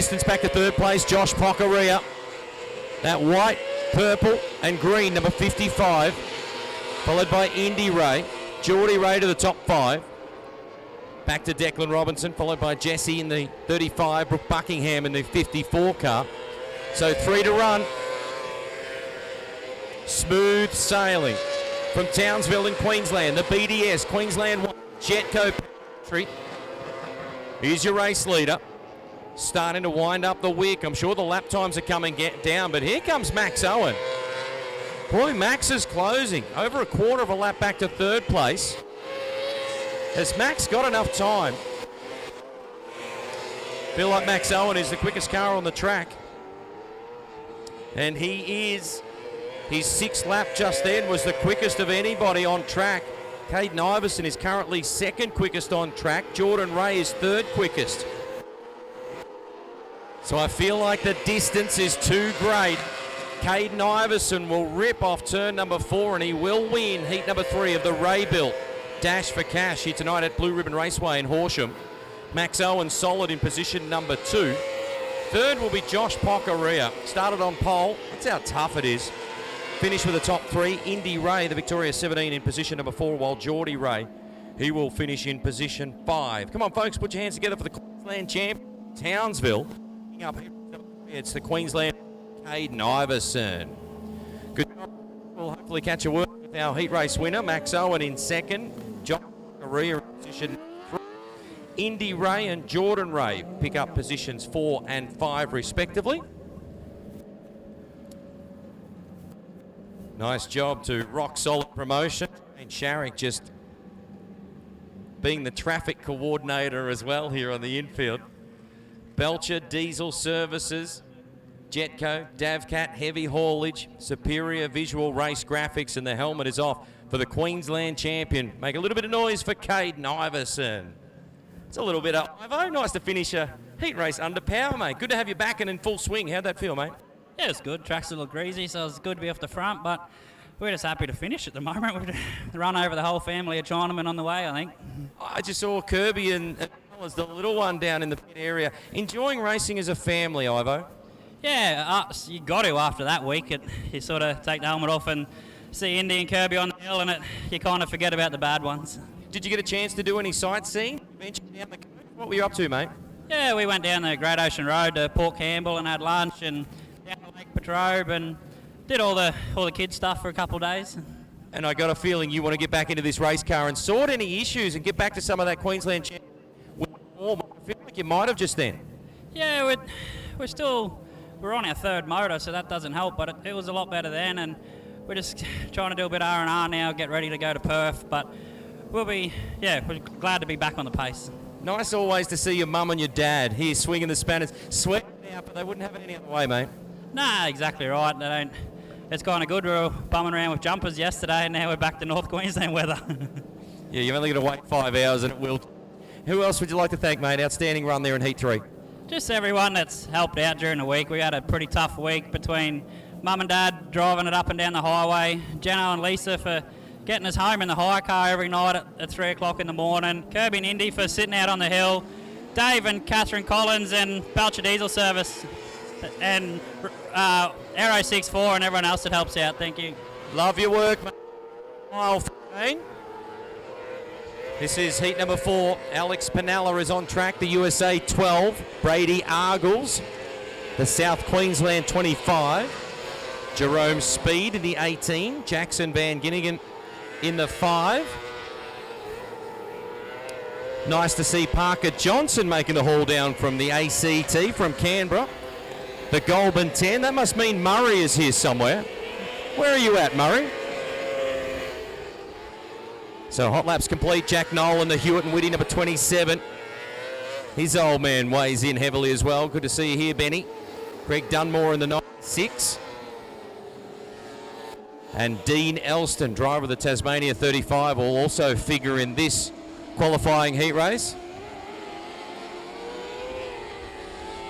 distance back to third place, Josh Pockeria. That white, purple and green, number 55. Followed by Indy Ray. Geordie Ray to the top 5. Back to Declan Robinson, followed by Jesse in the 35, Brooke Buckingham in the 54 car. So 3 to run. Smooth sailing from Townsville in Queensland. The BDS, Queensland Jetco Pantry. Here's your race leader. Starting to wind up the wick. I'm sure the lap times are coming down, but here comes Max Owen. Boy, Max is closing. Over a quarter of a lap back to third place. Has Max got enough time? Feel like Max Owen is the quickest car on the track. And he is. His 6th lap just then was the quickest of anybody on track. Caden Iverson is currently 2nd quickest on track. Jordan Ray is 3rd quickest. So I feel like the distance is too great. Caden Iverson will rip off turn number 4 and he will win heat number 3 of the Raybill Dash for Cash here tonight at Blue Ribbon Raceway in Horsham. Max Owen solid in position number 2. 3rd will be Josh Pockeria. Started on pole. That's how tough it is. Finished with the top 3. Indy Ray, the Victoria 17, in position number 4, while Geordie Ray, he will finish in position 5. Come on, folks, put your hands together for the Queensland champ, Townsville. It's the Queensland Caden Iverson. Good job. We'll hopefully catch a word with our heat race winner, Max Owen in 2nd. John Pockeria in position 3. Indy Ray and Jordan Ray pick up positions 4 and 5 respectively. Nice job to rock solid promotion. And Sharrick just being the traffic coordinator as well here on the infield. Belcher Diesel Services, Jetco, Davcat Heavy Haulage, Superior Visual Race Graphics, and the helmet is off for the Queensland champion. Make a little bit of noise for Caden Iverson. It's a little bit up, Ivo. Nice to finish a heat race under power, mate. Good to have you back and in full swing. How'd that feel, mate? Yeah, it's good. Track's a little greasy, so it's good to be off the front, but we're just happy to finish at the moment. We've run over the whole family of Chinamen on the way, I think. I just saw Kirby and the little one down in the pit area. Enjoying racing as a family, Ivo? Yeah, you got to after that week. You sort of take the helmet off and see Indy and Kirby on the hill, and you kind of forget about the bad ones. Did you get a chance to do any sightseeing? What were you up to, mate? Yeah, we went down the Great Ocean Road to Port Campbell and had lunch, and down to Lake Petrobe, and did all the kids stuff for a couple of days. And I got a feeling you want to get back into this race car and sort any issues and get back to some of that Queensland championship. I feel like you might have just then. Yeah, we're on our 3rd motor, so that doesn't help, but it was a lot better then, and we're just trying to do a bit of R&R now, get ready to go to Perth, but we're glad to be back on the pace. Nice always to see your mum and your dad here swinging the spanners. Sweating out, but they wouldn't have it any other way, mate. Nah, exactly right. They don't. It's kind of good. We were bumming around with jumpers yesterday, and now we're back to North Queensland weather. Yeah, you've only got to wait 5 hours and it will. Who else would you like to thank, mate? Outstanding run there in Heat 3. Just everyone that's helped out during the week. We had a pretty tough week between Mum and Dad driving it up and down the highway, Jeno and Lisa for getting us home in the hire car every night at 3 o'clock in the morning, Kirby and Indy for sitting out on the hill, Dave and Catherine Collins and Belcher Diesel Service, and Aero 64 and everyone else that helps out. Thank you. Love your work, mate. Mile 15. This is heat number 4. Alex Pinella is on track, the USA 12. Brady Argles, the South Queensland 25. Jerome Speed in the 18. Jackson Van Ginnigan in the 5. Nice to see Parker Johnson making the haul down from the ACT from Canberra. The Goulburn 10. That must mean Murray is here somewhere. Where are you at, Murray? So hot laps complete. Jack Nolan, the Hewitt and Whitty, number 27. His old man weighs in heavily as well. Good to see you here, Benny. Greg Dunmore in the 96. And Dean Elston, driver of the Tasmania 35, will also figure in this qualifying heat race.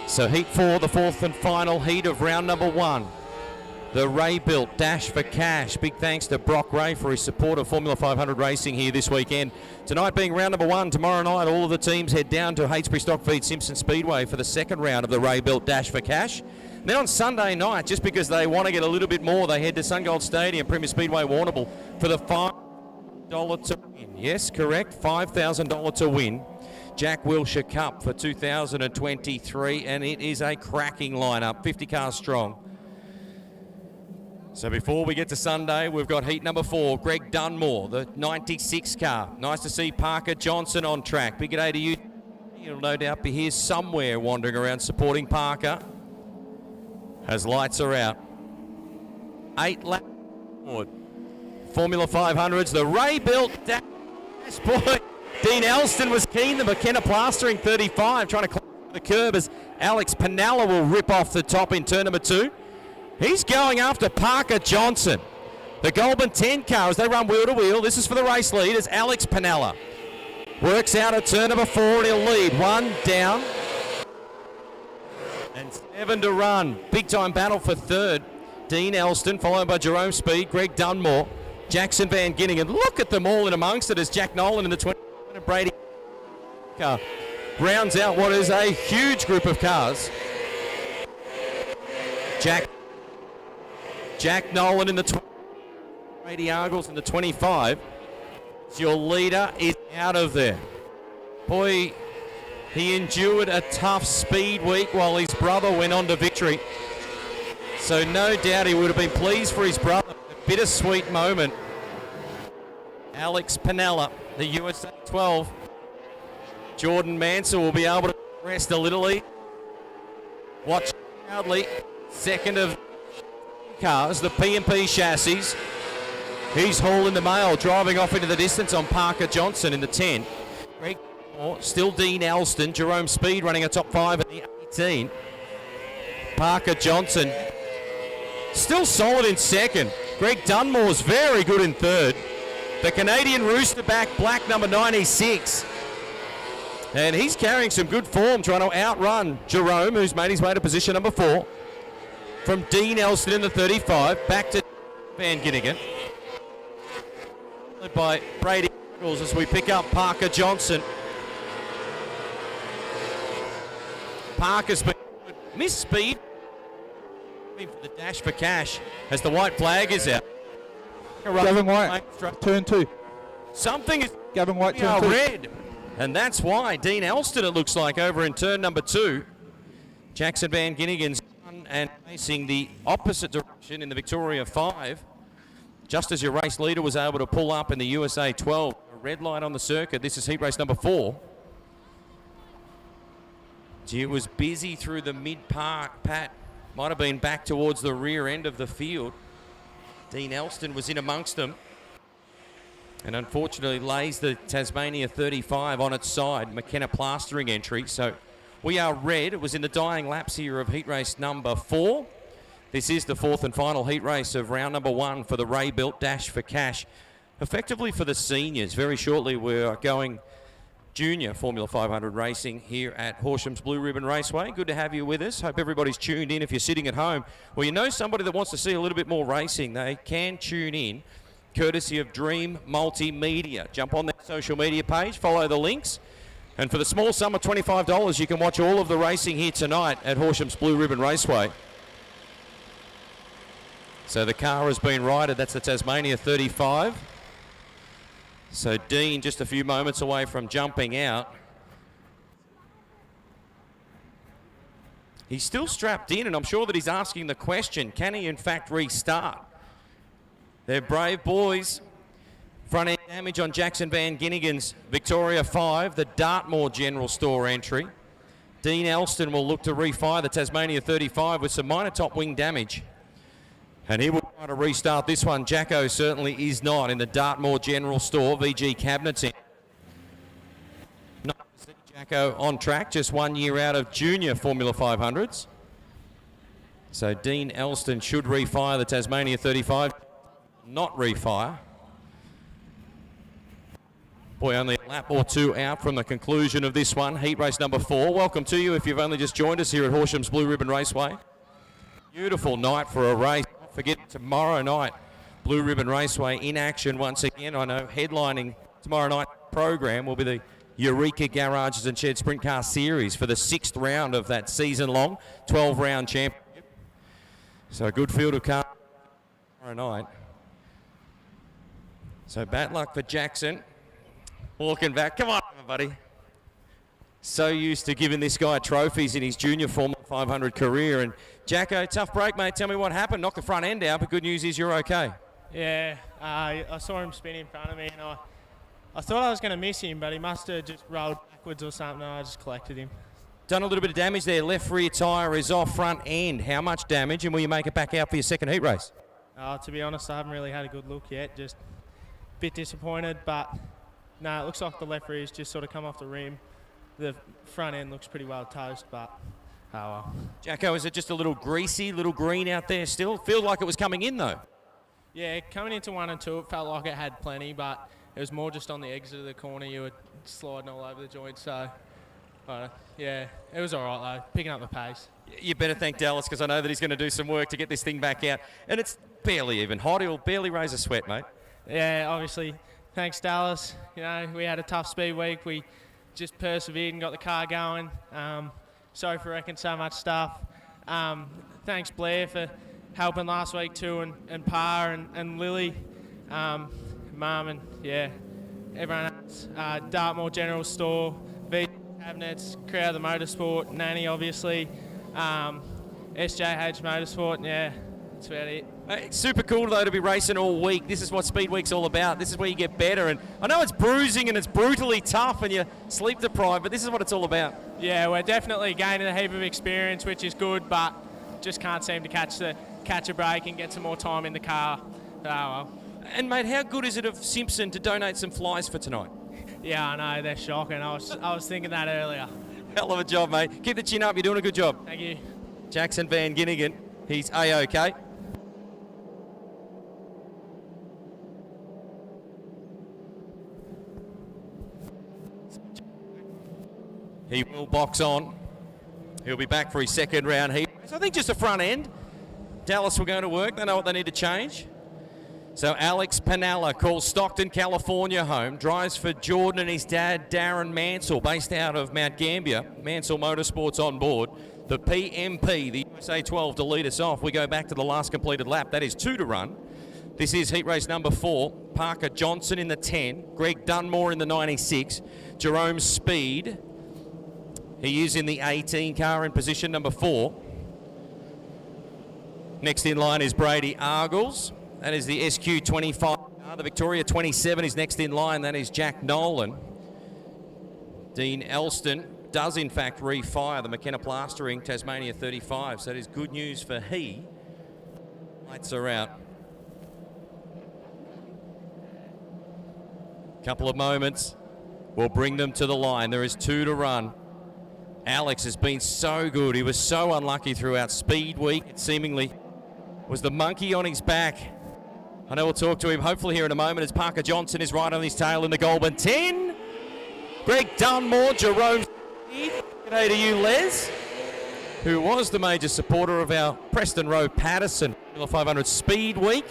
So heat 4, the 4th and final heat of round number 1. the Ray-built Dash for Cash. Big thanks to Brock Ray for his support of Formula 500 racing here this weekend. Tonight being round number 1. Tomorrow night, all of the teams head down to Heytesbury Stockfeed Simpson Speedway for the second round of the Ray-built Dash for Cash. And then on Sunday night, just because they want to get a little bit more, they head to SunGold Stadium, Premier Speedway, Warrnambool, for the $5 to win. Yes, correct, $5,000 to win. Jack Wilshere Cup for 2023, and it is a cracking lineup, 50 cars strong. So before we get to Sunday, we've got heat number 4, Greg Dunmore, the 96 car. Nice to see Parker Johnson on track. Big day to you. You'll no doubt be here somewhere wandering around supporting Parker as lights are out. 8 laps forward. Formula 500s, the Ray-built Dash boy. Dean Elston was keen, the McKenna Plastering 35, trying to climb the curb as Alex Pinella will rip off the top in turn number 2. He's going after Parker Johnson. The Goulburn 10 car as they run wheel to wheel. This is for the race lead as Alex Pinella works out at turn number 4 and he'll lead. 1 down and 7 to run. Big time battle for third. Dean Elston followed by Jerome Speed, Greg Dunmore, Jackson Van Ginningen. Look at them all in amongst it as Jack Nolan in the 20 and Brady car rounds out what is a huge group of cars. Jack Nolan in the 20, Brady Argles in the 25. Your leader is out of there. Boy, he endured a tough speed week while his brother went on to victory. So no doubt he would have been pleased for his brother. A bittersweet moment. Alex Pinella, the USA 12. Jordan Mansell will be able to rest a little. Watch proudly. Second of cars, the P&P chassis. He's hauling the mail, driving off into the distance on Parker Johnson in the 10. Greg Moore, still Dean Elston, Jerome Speed running a top 5 in the 18. Parker Johnson still solid in second. Greg Dunmore's very good in third. The Canadian Roosterback Black number 96. And he's carrying some good form, trying to outrun Jerome, who's made his way to position number 4. From Dean Elston in the 35, back to Van Ginningen. Followed by Brady Argles as we pick up Parker Johnson. Parker's been missed speed for the Dash for Cash as the white flag is out. Gavin White, turn 2. Something is Gavin White, turn 2. Red. And that's why Dean Elston, it looks like, over in turn number 2. Jackson Van Ginningen's and facing the opposite direction in the Victoria 5. Just as your race leader was able to pull up in the USA 12. A red light on the circuit. This is heat race number 4. Gee, it was busy through the mid-park, Pat. Might have been back towards the rear end of the field. Dean Elston was in amongst them. And unfortunately lays the Tasmania 35 on its side. McKenna Plastering entry. So we are red. It was in the dying laps here of heat race number 4. This is the 4th and final heat race of round number 1 for the Ray-built Dash for Cash. Effectively for the seniors. Very shortly we're going junior Formula 500 racing here at Horsham's Blue Ribbon Raceway. Good to have you with us. Hope everybody's tuned in. If you're sitting at home, well, you know somebody that wants to see a little bit more racing, they can tune in courtesy of Dream Multimedia. Jump on their social media page, follow the links. And for the small sum of $25, you can watch all of the racing here tonight at Horsham's Blue Ribbon Raceway. So the car has been righted. That's the Tasmania 35. So Dean just a few moments away from jumping out. He's still strapped in, and I'm sure that he's asking the question, can he in fact restart? They're brave boys. Front end damage on Jackson Van Ginningen's Victoria 5, the Dartmoor General Store entry. Dean Elston will look to refire the Tasmania 35 with some minor top wing damage. And he will try to restart this one. Jacko certainly is not in the Dartmoor General Store. VG Cabinets in. Not to see Jacko on track, just 1 year out of junior Formula 500s. So Dean Elston should refire the Tasmania 35. Not refire. Boy, only a lap or 2 out from the conclusion of this one. Heat race number 4. Welcome to you if you've only just joined us here at Horsham's Blue Ribbon Raceway. Beautiful night for a race. forget tomorrow night, Blue Ribbon Raceway in action once again. I know headlining tomorrow night program will be the Eureka Garages and Shed Sprint Car Series for the 6th round of that season-long 12-round championship. So a good field of cars tomorrow night. So bad luck for Jackson. Walking back. Come on, buddy. So used to giving this guy trophies in his junior Formula 500 career. And Jacko, tough break, mate. Tell me what happened. Knocked the front end out, but good news is you're okay. Yeah, I saw him spin in front of me, and I thought I was going to miss him, but he must have just rolled backwards or something. I just collected him. Done a little bit of damage there. Left rear tyre is off front end. How much damage, and will you make it back out for your second heat race? To be honest, I haven't really had a good look yet. Just a bit disappointed, but no, it looks like the left rear's just sort of come off the rim. The front end looks pretty well toast, but oh well. Jacko, is it just a little greasy, little green out there still? Feels like it was coming in, though. Yeah, coming into 1 and 2, it felt like it had plenty, but it was more just on the exit of the corner. You were sliding all over the joint, so yeah, it was all right though, picking up the pace. You better thank Dallas, because I know that he's going to do some work to get this thing back out. And it's barely even hot. He'll barely raise a sweat, mate. Yeah, obviously, thanks Dallas. You know, we had a tough speed week. We just persevered and got the car going. Sorry for wrecking so much stuff. Thanks Blair for helping last week too, and Pa and Lily, Mum, and yeah, everyone else. Dartmoor General Store, V Cabinets, Crowd the Motorsport, Nanny obviously, SJH Motorsport, and yeah, that's about it. Hey, super cool though to be racing all week. This is what Speed Week's all about. This is where you get better, and I know it's bruising and it's brutally tough and you're sleep deprived, but this is what it's all about. Yeah, we're definitely gaining a heap of experience, which is good, but just can't seem to catch a break and get some more time in the car. Oh well. And mate, how good is it of Simpson to donate some flies for tonight? Yeah, I know, they're shocking. I was thinking that earlier. Hell of a job, mate. Keep the chin up, you're doing a good job. Thank you. Jackson Van Ginnigan, he's A-OK. He will box on. He'll be back for his second round heat. So I think just the front end. Dallas will go to work. They know what they need to change. So Alex Panella calls Stockton, California home. Drives for Jordan and his dad, Darren Mansell, based out of Mount Gambier. Mansell Motorsports on board. The PMP, the USA 12 to lead us off. We go back to the last completed lap. That is 2 to run. This is heat race number 4. Parker Johnson in the 10. Greg Dunmore in the 96. Jerome Speed. He is in the 18 car in position number 4. Next in line is Brady Argles. That is the SQ25. The Victoria 27 is next in line. That is Jack Nolan. Dean Elston does in fact refire the McKenna Plastering Tasmania 35. So that is good news for he. Lights are out. Couple of moments will bring them to the line. There is 2 to run. Alex has been so good. He was so unlucky throughout Speed Week. It seemingly was the monkey on his back. I know we'll talk to him hopefully here in a moment as Parker Johnson is right on his tail in the Goulburn 10. Greg Dunmore, Jerome Speed. G'day to you, Les, who was the major supporter of our Preston Rowe Patterson 500 Speed Week.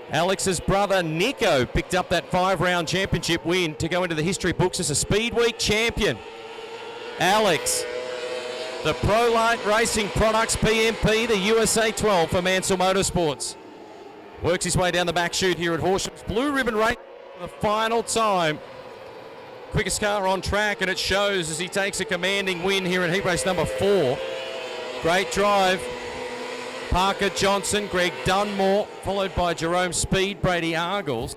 Alex's brother Nico picked up that 5-round championship win to go into the history books as a Speed Week champion. Alex, the Pro Light Racing Products PMP, the USA 12 for Mansell Motorsports. Works his way down the back chute here at Horseshoe's Blue Ribbon Race for the final time. Quickest car on track, and it shows as he takes a commanding win here in heat race number 4. Great drive. Parker Johnson, Greg Dunmore, followed by Jerome Speed, Brady Argles.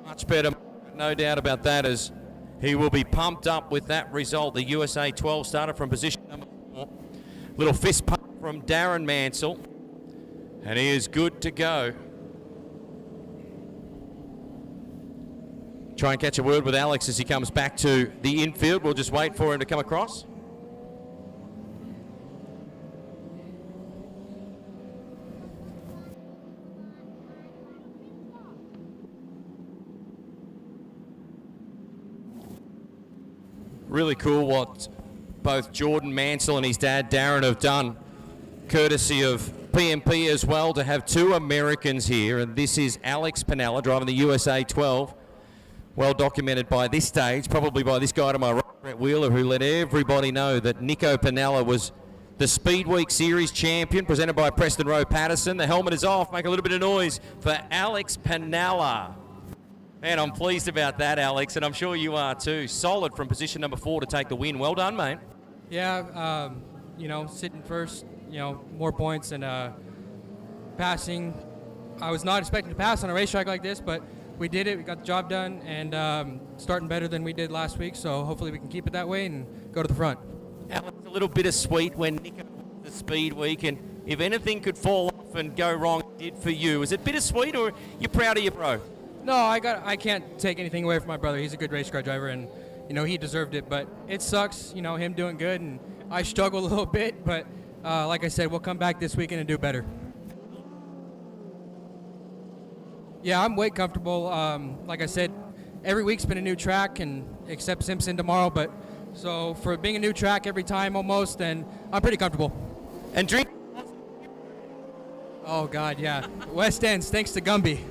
Much better. No doubt about that, as he will be pumped up with that result. The USA 12 started from position number 4. Little fist pump from Darren Mansell, and he is good to go. Try and catch a word with Alex as he comes back to the infield. We'll just wait for him to come across. Really cool what both Jordan Mansell and his dad Darren have done, courtesy of PMP as well, to have two Americans here. And this is Alex Pinella driving the USA 12. Well documented by this stage, probably by this guy to my right, Brett Wheeler, who let everybody know that Nico Pinella was the Speed Week Series champion, presented by Preston Rowe Patterson. The helmet is off. Make a little bit of noise for Alex Pinella. Man, I'm pleased about that, Alex, and I'm sure you are too. Solid from position number 4 to take the win. Well done, mate. Yeah, sitting first, more points and passing. I was not expecting to pass on a racetrack like this, but we did it. We got the job done, and starting better than we did last week, so hopefully we can keep it that way and go to the front. Alex, a little bittersweet when Nico won the Speed Week, and if anything could fall off and go wrong, it did for you. Is it bittersweet, or you proud of your bro? No, I can't take anything away from my brother. He's a good race car driver, and he deserved it. But it sucks, him doing good, and I struggled a little bit. But like I said, we'll come back this weekend and do better. Yeah, I'm way comfortable. Like I said, every week's been a new track, and except Simpson tomorrow. But so for being a new track every time almost, and I'm pretty comfortable. And drink. Oh God, yeah. West Ends, thanks to Gumby.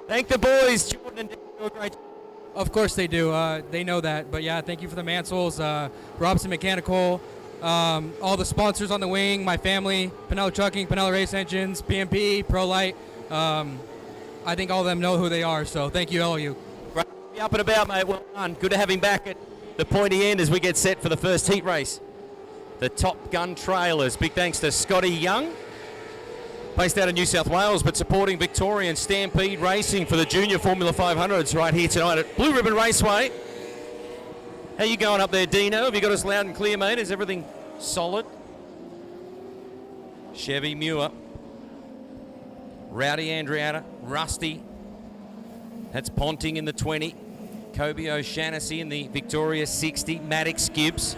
Thank the boys, Jordan and Dick, do a great job. Of course they do. They know that. But yeah, thank you for the Mansells, Robson Mechanical, all the sponsors on the wing, my family, Pinella Trucking, Pinella Race Engines, PMP, ProLite. I think all of them know who they are. So thank you, all of you. Great. Be up and about, mate. Well done. Good to have him back at the pointy end as we get set for the first heat race. The Top Gun Trailers. Big thanks to Scotty Young, based out of New South Wales, but supporting Victorian Stampede Racing for the Junior Formula 500s right here tonight at Blue Ribbon Raceway. How you going up there, Dino? Have you got us loud and clear, mate? Is everything solid? Chevy Muir. Rowdy Andriata. Rusty. That's Ponting in the 20. Kobe O'Shannessy in the Victoria 60. Maddox Gibbs.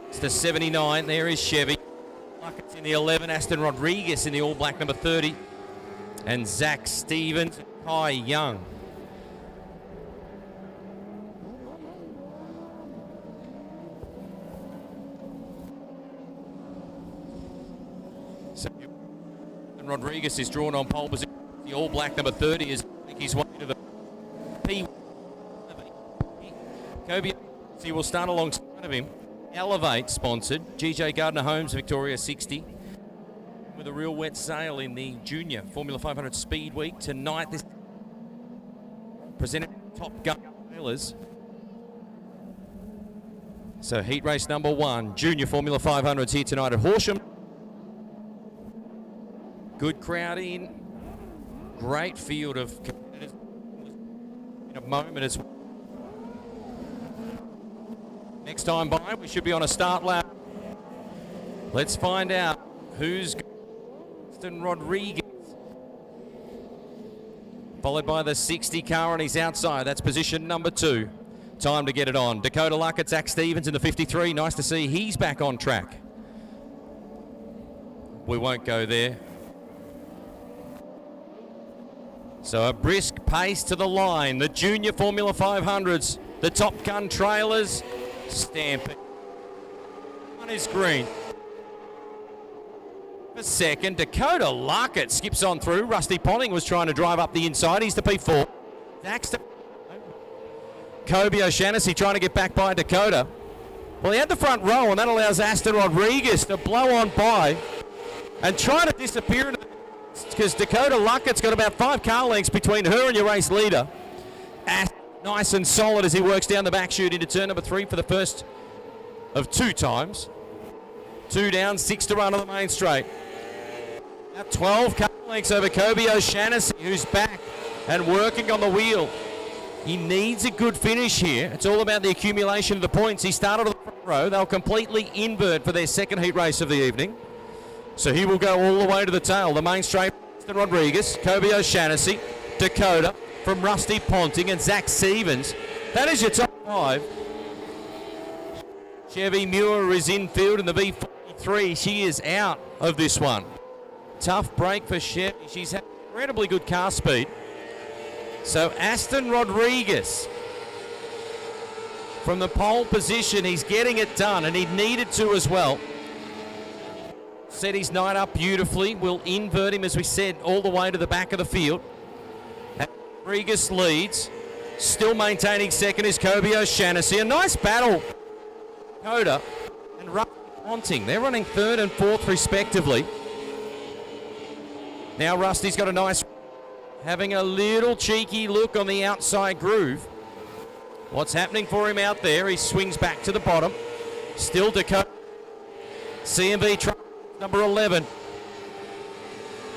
It's the 79. There is Chevy. Luckett's in the 11. Aston Rodriguez in the All Black number 30. And Zach Stevens and Kai Young. So Rodriguez is drawn on pole position. The All Black number 30 is making his way to the P. Kobe will start alongside of him. Elevate sponsored. GJ Gardner Homes Victoria 60 with a real wet sail in the Junior Formula 500 Speed Week tonight. This presented Top Gun Trailers. So heat race number 1, Junior Formula 500s here tonight at Horsham. Good crowd in. Great field of competitors in a moment as well. Next time by, we should be on a start lap. Let's find out who's Aston Rodriguez. Followed by the 60 car on his outside. That's position number 2. Time to get it on. Dakota Luckett, Zach Stevens in the 53. Nice to see he's back on track. We won't go there. So a brisk pace to the line. The Junior Formula 500s. The Top Gun Trailers. Stamping. One is green. For second, Dakota Luckett skips on through. Rusty Ponting was trying to drive up the inside. He's the P4. Kobe O'Shannessy trying to get back by Dakota. Well, he had the front row, and that allows Aston Rodriguez to blow on by and try to disappear because Dakota Luckett's got about 5 car lengths between her and your race leader. Nice and solid as he works down the back chute into turn number 3 for the first of 2 times. 2 down, 6 to run on the main straight. Now 12 car lengths over Kobe O'Shannessy, who's back and working on the wheel. He needs a good finish here. It's all about the accumulation of the points. He started on the front row. They'll completely invert for their second heat race of the evening. So he will go all the way to the tail. The main straight, Aston Rodriguez, Kobe O'Shannessy, Dakota, from Rusty Ponting and Zach Stevens. That is your top 5. Chevy Muir is infield in the V43. She is out of this one. Tough break for Chevy. She's had incredibly good car speed. So Aston Rodriguez From the pole position, he's getting it done, and he needed to as well. Set his night up beautifully. We'll invert him, as we said, all the way to the back of the field. Rodriguez leads. Still maintaining second is Kobe O'Shannessy. A nice battle. Coda and Rusty Ponting. They're running third and fourth respectively. Now Rusty's got a nice, having a little cheeky look on the outside groove. What's happening for him out there? He swings back to the bottom. Still Dakota. CMB truck number 11.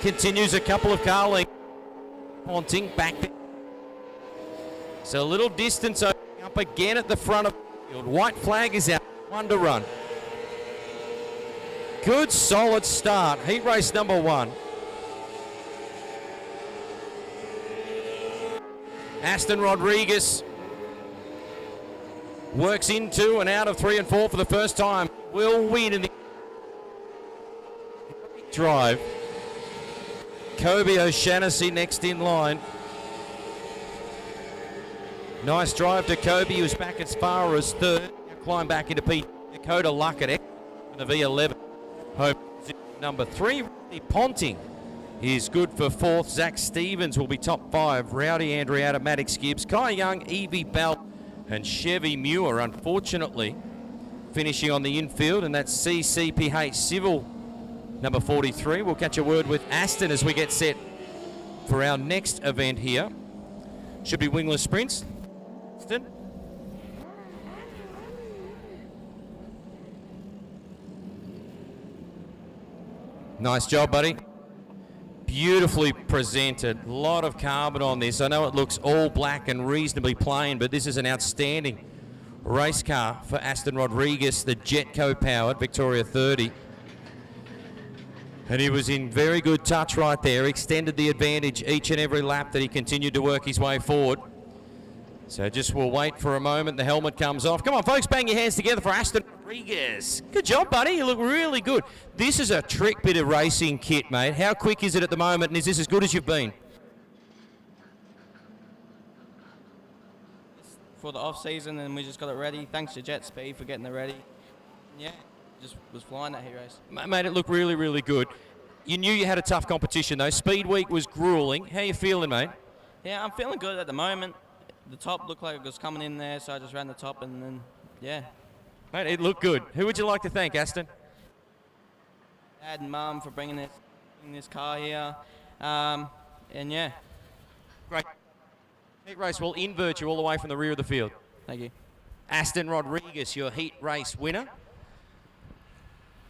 Continues a couple of car lengths. Ponting back. So a little distance opening up again at the front of the field. White flag is out. 1 to run. Good solid start. Heat race number 1. Aston Rodriguez works into and out of 3 and 4 for the first time. Will win in the drive. Kobe O'Shannessy next in line. Nice drive to Kobe, who's back as far as third. Now climb back into Pete. Dakota Luckett in the V11. Hope number 3. Ponting is good for fourth. Zach Stevens will be top 5. Rowdy Andriata, Maddox Gibbs, Kai Young, Evie Bell, and Chevy Muir, unfortunately, finishing on the infield, and that's CCPH Civil, number 43. We'll catch a word with Aston as we get set for our next event here. Should be Wingless Sprints. Aston. Nice job, buddy. Beautifully presented. A lot of carbon on this. I know it looks all black and reasonably plain, but this is an outstanding race car for Aston Rodriguez, the Jetco powered Victoria 30. And he was in very good touch right there. Extended the advantage each and every lap that he continued to work his way forward. So just we'll wait for a moment. The helmet comes off. Come on, folks, bang your hands together for Aston Rodriguez. Good job, buddy. You look really good. This is a trick bit of racing kit, mate. How quick is it at the moment, and is this as good as you've been? For the off season, and we just got it ready. Thanks to Jet Speed for getting it ready. Yeah, just was flying that heat race. Mate, it looked really, really good. You knew you had a tough competition, though. Speed week was grueling. How you feeling, mate? Yeah, I'm feeling good at the moment. The top looked like it was coming in there, so I just ran the top, and then, yeah. Mate, it looked good. Who would you like to thank, Aston? Dad and Mum for bringing this car here, and yeah. Great. Heat race will invert you all the way from the rear of the field. Thank you. Aston Rodriguez, your heat race winner.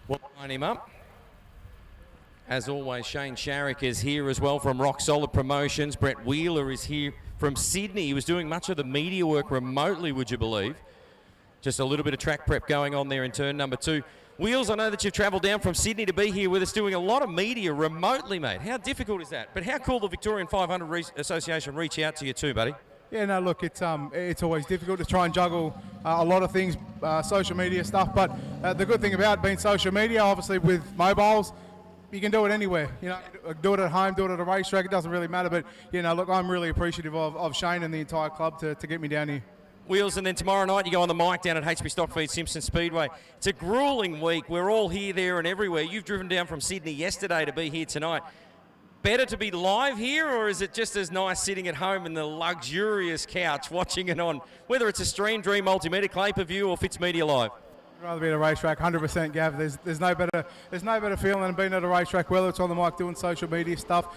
We'll line him up. As always, Shane Sharrock is here as well from Rock Solid Promotions. Brett Wheeler is here from Sydney. He was doing much of the media work remotely, would you believe? Just a little bit of track prep going on there in turn number 2. Wheels, I know that you've travelled down from Sydney to be here with us doing a lot of media remotely, mate. How difficult is that? But how cool the Victorian 500 Association reach out to you too, buddy? Yeah, no, look, it's always difficult to try and juggle a lot of things, social media stuff. But the good thing about being social media, obviously with mobiles, you can do it anywhere. You know, do it at home, do it at a racetrack. It doesn't really matter. But you know, look, I'm really appreciative of Shane and the entire club to get me down here. Wheels, and then tomorrow night you go on the mic down at HB Stockfeed Simpson Speedway. It's a grueling week. We're all here, there, and everywhere. You've driven down from Sydney yesterday to be here tonight. Better to be live here, or is it just as nice sitting at home in the luxurious couch watching it on, whether it's a Stream Dream Multimedia, Clay Per View, or Fitz Media Live? I'd rather be at a racetrack, 100%, Gav. There's no better feeling than being at a racetrack, whether it's on the mic doing social media stuff.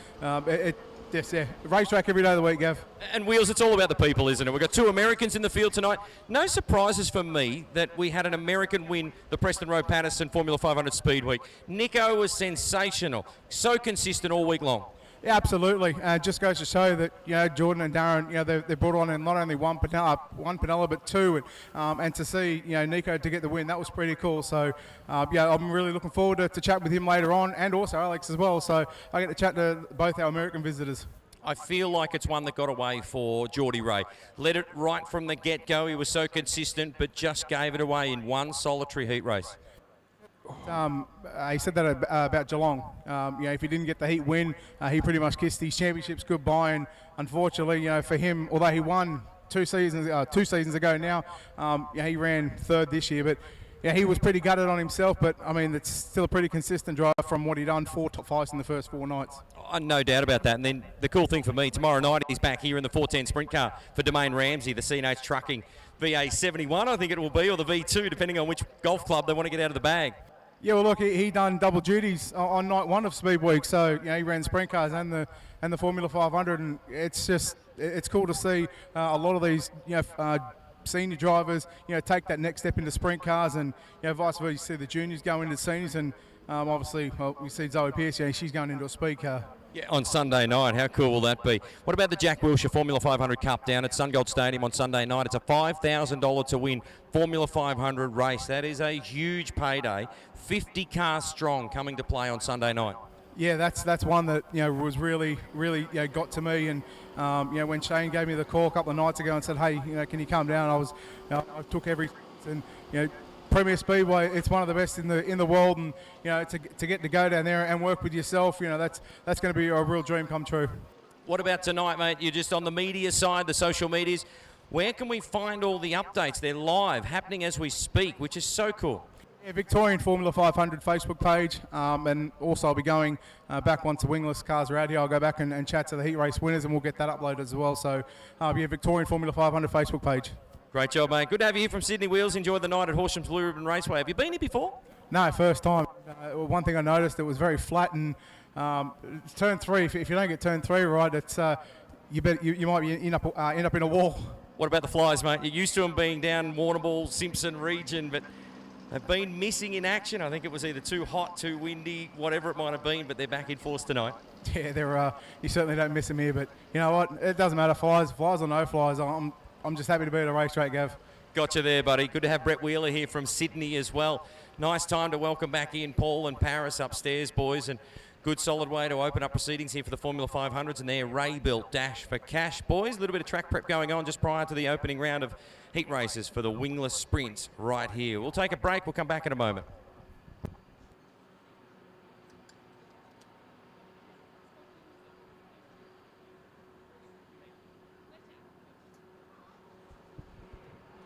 Racetrack every day of the week, Gav. And Wheels, it's all about the people, isn't it? We've got 2 Americans in the field tonight. No surprises for me that we had an American win the Preston Road Patterson Formula 500 Speed Week. Nico was sensational, so consistent all week long. Yeah, absolutely. It just goes to show that, you know, Jordan and Darren, you know, they brought on in not only one Pinella, but 2, and to see, you know, Nico to get the win, that was pretty cool. So, yeah, I'm really looking forward to chat with him later on, and also Alex as well. So I get to chat to both our American visitors. I feel like it's one that got away for Geordie Ray. Led it right from the get-go. He was so consistent, but just gave it away in one solitary heat race. He said that about Geelong. You know, if he didn't get the heat win, he pretty much kissed these championships goodbye. And unfortunately, you know, for him, although he won two seasons ago now. He ran third this year, but he was pretty gutted on himself. But I mean, it's still a pretty consistent drive from what he done, 4 top fives in the first 4 nights. No doubt about that. And then the cool thing for me, tomorrow night he's back here in the 410 sprint car for Domain Ramsey, the CNH Trucking VA71, I think it will be, or the V2, depending on which golf club they want to get out of the bag. Yeah, well, look, he done double duties on night 1 of Speed Week. So he ran sprint cars and the Formula 500, and it's cool to see a lot of these senior drivers take that next step into sprint cars, and vice versa. You see the juniors go into seniors, and obviously, we see Zoe Pearce. She's going into a speed car. Yeah, on Sunday night. How cool will that be? What about the Jack Wilshere Formula 500 Cup down at SunGold Stadium on Sunday night? It's a $5,000 to win Formula 500 race. That is a huge payday. 50 cars strong coming to play on Sunday night. Yeah, that's one that was really got to me. And when Shane gave me the call a couple of nights ago and said, hey, can you come down? I took every and Premier Speedway, it's one of the best in the world, and to get to go down there and work with yourself, that's going to be a real dream come true. What about tonight, mate? You're just on the media side, the social medias. Where can we find all the updates? They're live, happening as we speak, which is so cool. Yeah, Victorian Formula 500 Facebook page, and also I'll be going back once the Wingless cars are out here. I'll go back and chat to the heat race winners, and we'll get that uploaded as well. So, Victorian Formula 500 Facebook page. Great job, mate. Good to have you here from Sydney Wheels. Enjoy the night at Horsham's Blue Ribbon Raceway. Have you been here before? No, first time. One thing I noticed, it was very flat, and turn 3. If you don't get turn 3 right, it's you might end up in a wall. What about the flies, mate? You're used to them being down Warrnambool, Simpson region, but they've been missing in action. I think it was either too hot, too windy, whatever it might have been, but they're back in force tonight. Yeah, you certainly don't miss them here, but you know what? It doesn't matter, flies or no flies. I'm just happy to be at a racetrack, Gav. Gotcha there, buddy. Good to have Brett Wheeler here from Sydney as well. Nice time to welcome back in Paul and Paris upstairs, boys, and good solid way to open up proceedings here for the Formula 500s and their Ray-built Dash for Cash. Boys, a little bit of track prep going on just prior to the opening round of heat races for the Wingless Sprints right here. We'll take a break. We'll come back in a moment.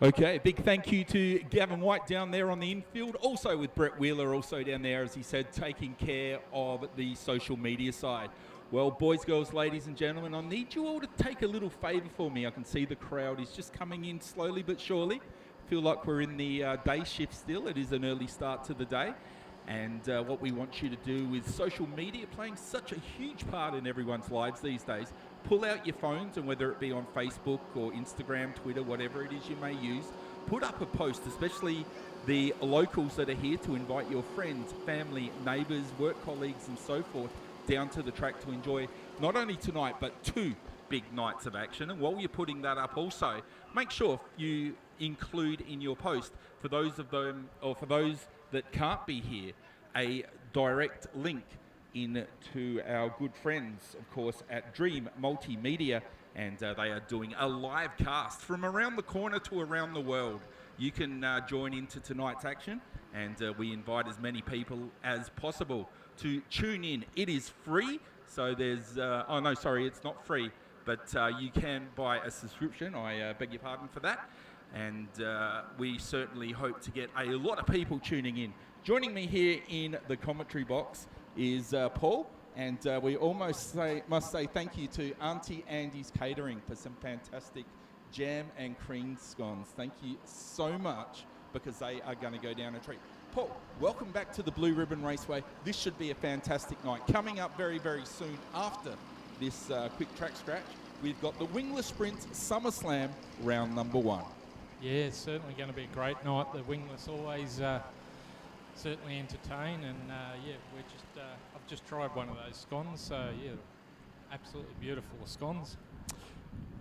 Okay, big thank you to Gavin White down there on the infield, also with Brett Wheeler also down there, as he said, taking care of the social media side. Well, boys, girls, ladies and gentlemen, I need you all to take a little favour for me. I can see the crowd is just coming in slowly but surely. Feel like we're in the day shift still. It is an early start to the day. And what we want you to do with social media playing such a huge part in everyone's lives these days, pull out your phones, and whether it be on Facebook or Instagram, Twitter, whatever it is you may use, put up a post, especially the locals that are here, to invite your friends, family, neighbours, work colleagues and so forth down to the track to enjoy not only tonight but 2 big nights of action. And while you're putting that up also, make sure you include in your post, for those of them or for those that can't be here, a direct link in to our good friends, of course, at Dream Multimedia, and they are doing a live cast from around the corner to around the world. You can join into tonight's action, and we invite as many people as possible to tune in. It is free, so there's oh no, sorry, it's not free, but you can buy a subscription. I beg your pardon for that. And we certainly hope to get a lot of people tuning in. Joining me here in the commentary box is Paul, and we almost must say thank you to Auntie Andy's Catering for some fantastic jam and cream scones. Thank you so much, because they are going to go down a treat. Paul, welcome back to the Blue Ribbon Raceway. This should be a fantastic night. Coming up very, very soon after this quick track scratch, we've got the Wingless Sprints SummerSlam round number 1. Yeah, it's certainly going to be a great night. The Wingless always certainly entertain, and I've just tried one of those scones, so yeah, absolutely beautiful scones.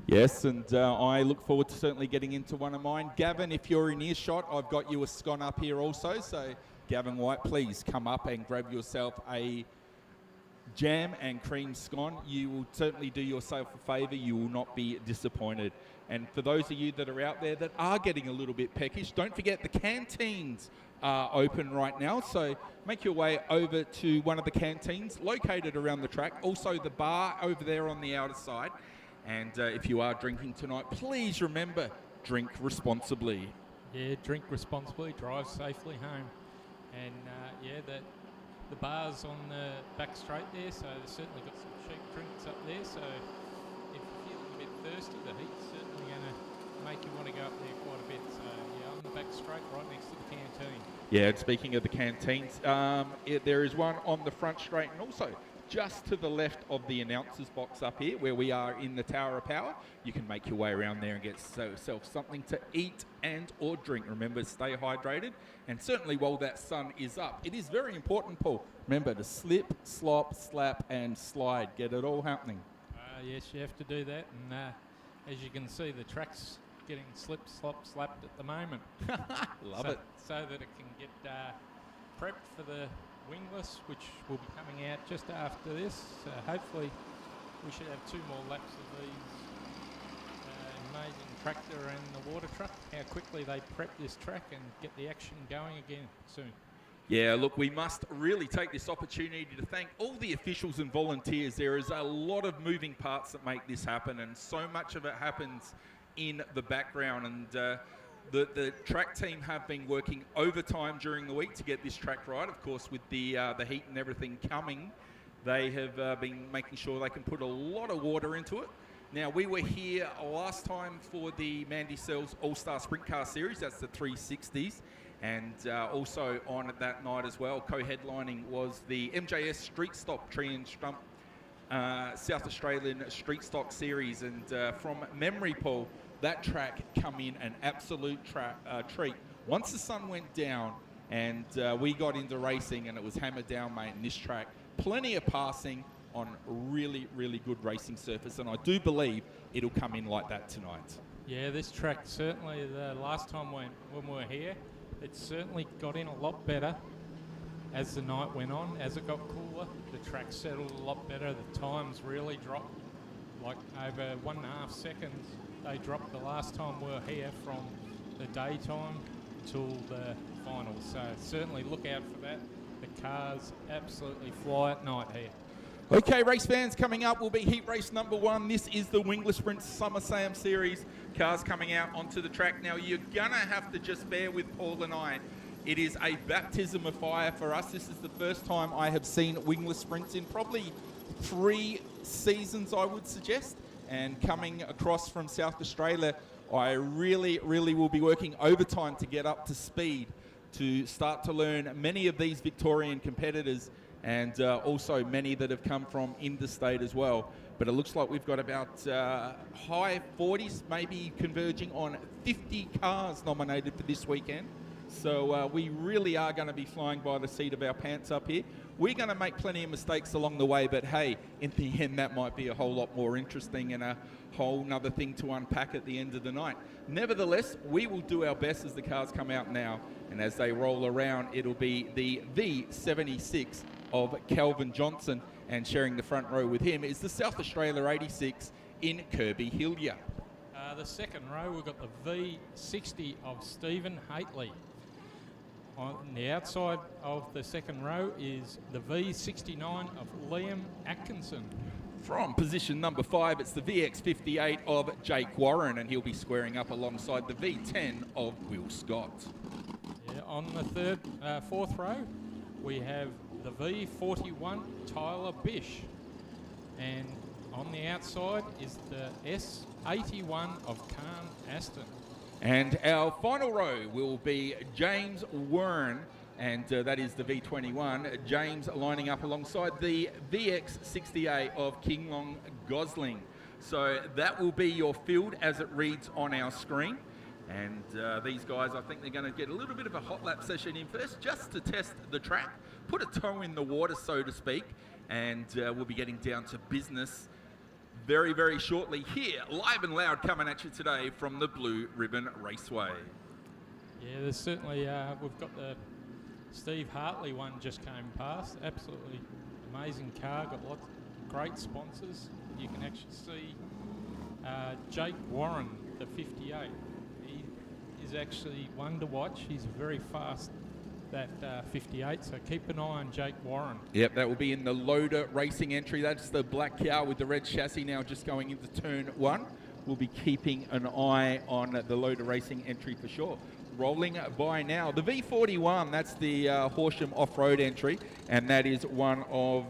Yes, and I look forward to certainly getting into one of mine. Gavin, if you're in earshot, I've got you a scone up here also, so Gavin White, please come up and grab yourself a jam and cream scone. You will certainly do yourself a favour. You will not be disappointed. And for those of you that are out there that are getting a little bit peckish, don't forget the canteens are open right now. So make your way over to one of the canteens located around the track. Also the bar over there on the outer side. And if you are drinking tonight, please remember, drink responsibly. Yeah, drink responsibly, drive safely home. And yeah, the bar's on the back straight there, so they've certainly got some cheap drinks up there. So if you're feeling a bit thirsty, the heat's certainly going to make you want to go up there quite a bit. So yeah, on the back straight, right next to the canteen. Yeah, and speaking of the canteens, there is one on the front straight, and also just to the left of the announcer's box up here, where we are in the Tower of Power. You can make your way around there and get yourself something to eat and or drink. Remember, stay hydrated, and certainly while that sun is up, it is very important, Paul. Remember to slip, slop, slap, and slide. Get it all happening. Yes, you have to do that, and as you can see, the track's getting slip, slop, slapped at the moment. Love it. So that it can get prepped for the Wingless, which will be coming out just after this. So hopefully we should have 2 more laps of these amazing tractor and the water truck. How quickly they prep this track and get the action going again soon. Yeah, look, we must really take this opportunity to thank all the officials and volunteers. There is a lot of moving parts that make this happen, and so much of it happens in the background. And the track team have been working overtime during the week to get this track right. Of course, with the heat and everything coming, they have been making sure they can put a lot of water into it. Now, we were here last time for the Mandy Sells All-Star Sprint Car Series. That's the 360s. And also on that night as well, co-headlining was the MJS Street Stock Tree and Stump South Australian Street Stock Series. And from memory, Paul, that track come in an absolute treat. Once the sun went down and we got into racing and it was hammered down, mate, in this track, plenty of passing on really, really good racing surface. And I do believe it'll come in like that tonight. Yeah, this track certainly, the last time when we were here, it certainly got in a lot better as the night went on. As it got cooler, the track settled a lot better. The times really dropped, like over 1.5 seconds. They dropped the last time we were here from the daytime till the finals. So certainly look out for that. The cars absolutely fly at night here. Okay, race fans, coming up will be heat race number 1. This is the Wingless Sprint Summer Sam Series. Cars coming out onto the track. Now, you're going to have to just bear with Paul and I. It is a baptism of fire for us. This is the first time I have seen Wingless Sprints in probably 3 seasons, I would suggest. And coming across from South Australia, I really, really will be working overtime to get up to speed, to start to learn many of these Victorian competitors, and also many that have come from interstate as well. But it looks like we've got about high 40s, maybe converging on 50 cars nominated for this weekend. So we really are going to be flying by the seat of our pants up here. We're going to make plenty of mistakes along the way, but hey, in the end, that might be a whole lot more interesting and a whole nother thing to unpack at the end of the night. Nevertheless, we will do our best as the cars come out now, and as they roll around, it'll be the V76 of Calvin Johnson, and sharing the front row with him is the South Australia 86 in Kirby Hillier. The second row, we've got the V60 of Stephen Haitley. On the outside of the second row is the V69 of Liam Atkinson. From position number 5, it's the VX58 of Jake Warren, and he'll be squaring up alongside the V10 of Will Scott. Yeah, on the fourth row, we have the V41 Tyler Bish, and on the outside is the S81 of Khan Aston. And our final row will be James Warren, and that is the V21. James lining up alongside the VX68 of King Long Gosling. So that will be your field as it reads on our screen. And these guys, I think they're going to get a little bit of a hot lap session in first, just to test the track, put a toe in the water, so to speak, and we'll be getting down to business very, very shortly here, live and loud, coming at you today from the Blue Ribbon Raceway. Yeah, there's certainly, we've got the Steve Hartley one just came past. Absolutely amazing car, got lots of great sponsors. You can actually see Jake Warren, the 58. He is actually one to watch. He's a very fast that 58. So keep an eye on Jake Warren. Yep, that will be in the Loader Racing entry. That's the black car with the red chassis now just going into turn 1. We'll be keeping an eye on the Loader Racing entry for sure. Rolling by now, the V41, that's the Horsham off-road entry, and that is one of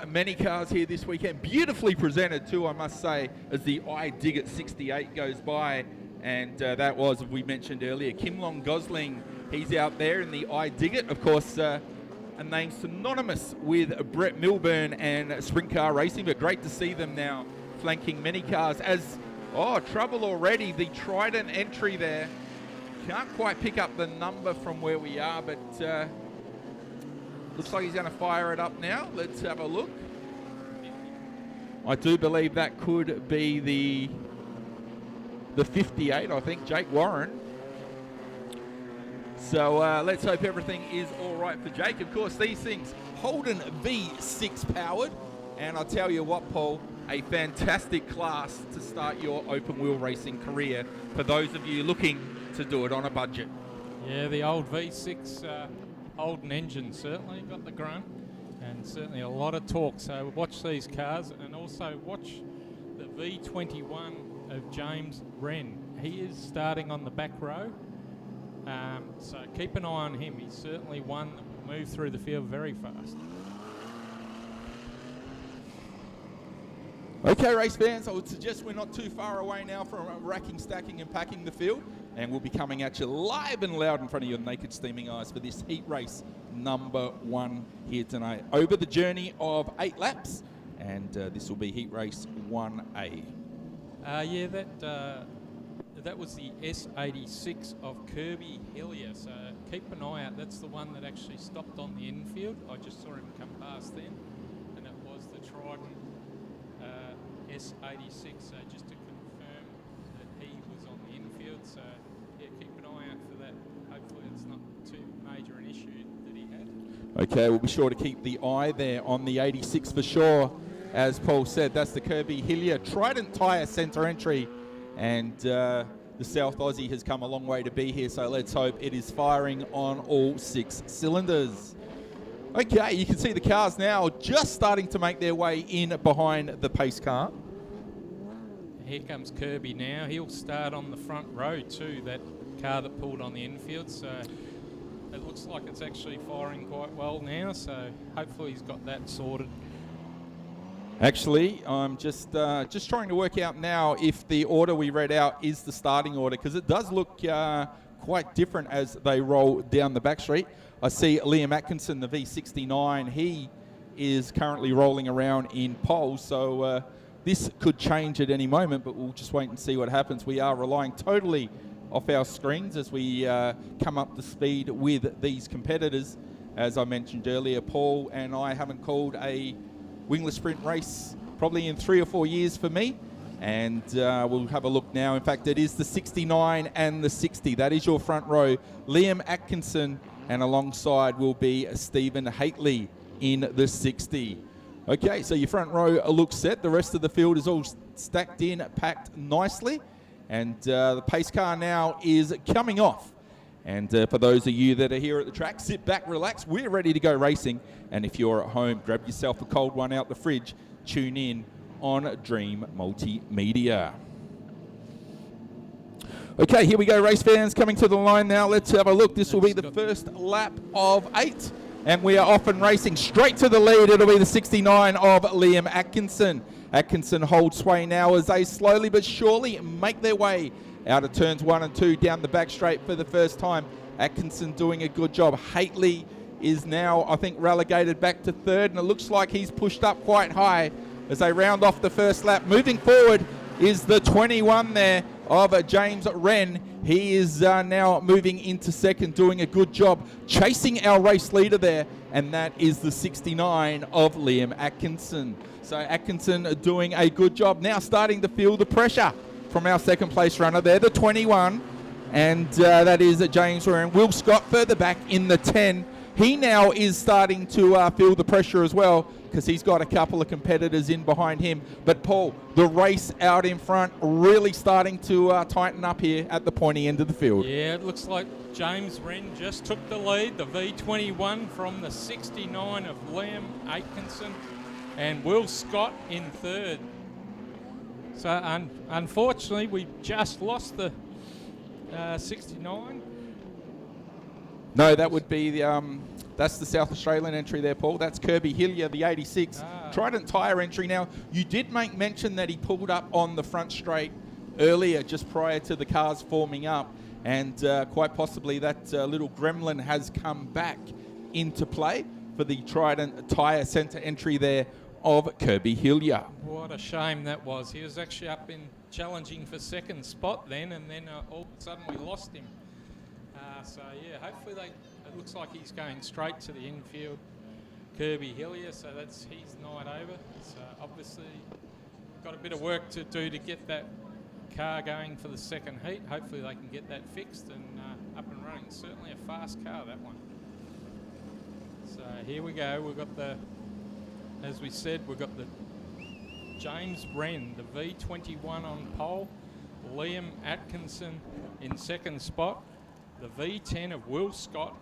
many cars here this weekend. Beautifully presented too, I must say, as the I Dig It 68 goes by. And that was, as we mentioned earlier, Kim Long Gosling. He's out there in the I Dig It. Of course, a name synonymous with Brett Milburn and sprint car racing, but great to see them now flanking many cars. As, trouble already, the Trident entry there. Can't quite pick up the number from where we are, but looks like he's going to fire it up now. Let's have a look. I do believe that could be the 58, I think, Jake Warren. So let's hope everything is all right for Jake. Of course, these things, Holden V6 powered. And I'll tell you what, Paul, a fantastic class to start your open wheel racing career for those of you looking to do it on a budget. Yeah, the old V6 Holden engine certainly got the grunt, and certainly a lot of torque. So watch these cars, and also watch the V21 of James Wren. He is starting on the back row, so keep an eye on him. He's certainly one that will move through the field very fast. Okay, race fans, I would suggest we're not too far away now from racking, stacking and packing the field, and we'll be coming at you live and loud in front of your naked steaming eyes for this heat race number 1 here tonight. Over the journey of 8 laps, and this will be heat race 1A. That was the S86 of Kirby Hillier, so keep an eye out. That's the one that actually stopped on the infield. I just saw him come past then, and it was the Trident S86, so just to confirm that he was on the infield. So yeah, keep an eye out for that. Hopefully it's not too major an issue that he had. Okay, we'll be sure to keep the eye there on the 86 for sure. As Paul said, that's the Kirby Hillier Trident tyre centre entry, and the South Aussie has come a long way to be here, so let's hope it is firing on all 6 cylinders. Okay, you can see the cars now just starting to make their way in behind the pace car. Here comes Kirby now. He'll start on the front row too, that car that pulled on the infield, so it looks like it's actually firing quite well now, so hopefully he's got that sorted. Actually, I'm just trying to work out now if the order we read out is the starting order, because it does look quite different as they roll down the back street. I see Liam Atkinson, the V69. He is currently rolling around in pole, so this could change at any moment, but we'll just wait and see what happens. We are relying totally off our screens as we come up to speed with these competitors. As I mentioned earlier, Paul and I haven't called a wingless sprint race probably in 3 or 4 years for me, and we'll have a look now. In fact, it is the 69 and the 60. That is your front row. Liam Atkinson, and alongside will be Stephen Haitley in the 60. Okay, so your front row looks set. The rest of the field is all stacked in, packed nicely, and the pace car now is coming off. And for those of you that are here at the track, sit back, relax. We're ready to go racing. And if you're at home, grab yourself a cold one out the fridge. Tune in on Dream Multimedia. Okay, here we go, race fans, coming to the line now. Let's have a look. This will be the first lap of 8. And we are off and racing straight to the lead. It'll be the 69 of Liam Atkinson. Atkinson holds sway now as they slowly but surely make their way out of turns 1 and 2 down the back straight for the first time. Atkinson doing a good job. Haitley is now, I think, relegated back to 3rd, and it looks like he's pushed up quite high as they round off the first lap. Moving forward is the 21 there of James Wren. He is now moving into 2nd, doing a good job chasing our race leader there, and that is the 69 of Liam Atkinson. So Atkinson doing a good job. Now starting to feel the pressure from our 2nd place runner there, the 21, and that is James Wren. Will Scott further back in the 10. He now is starting to feel the pressure as well because he's got a couple of competitors in behind him. But Paul, the race out in front really starting to tighten up here at the pointy end of the field. Yeah, it looks like James Wren just took the lead, the V21 from the 69 of Liam Atkinson and Will Scott in third. So unfortunately, we just lost the 69. No, that would be the that's the South Australian entry there, Paul. That's Kirby Hillier, the 86. Trident Tyre entry. Now, you did make mention that he pulled up on the front straight earlier, just prior to the cars forming up, and quite possibly that little gremlin has come back into play for the Trident Tyre centre entry there of Kirby Hillier. What a shame that was. He was actually up in challenging for second spot then, and then all of a sudden we lost him. So yeah, hopefully it looks like he's going straight to the infield, Kirby Hillier, so that's his night over. So obviously got a bit of work to do to get that car going for the second heat. Hopefully they can get that fixed and up and running. Certainly a fast car, that one. So here we go. We've got the, as we said, we've got the James Wren, the V21 on pole, Liam Atkinson in second spot, the V10 of Will Scott,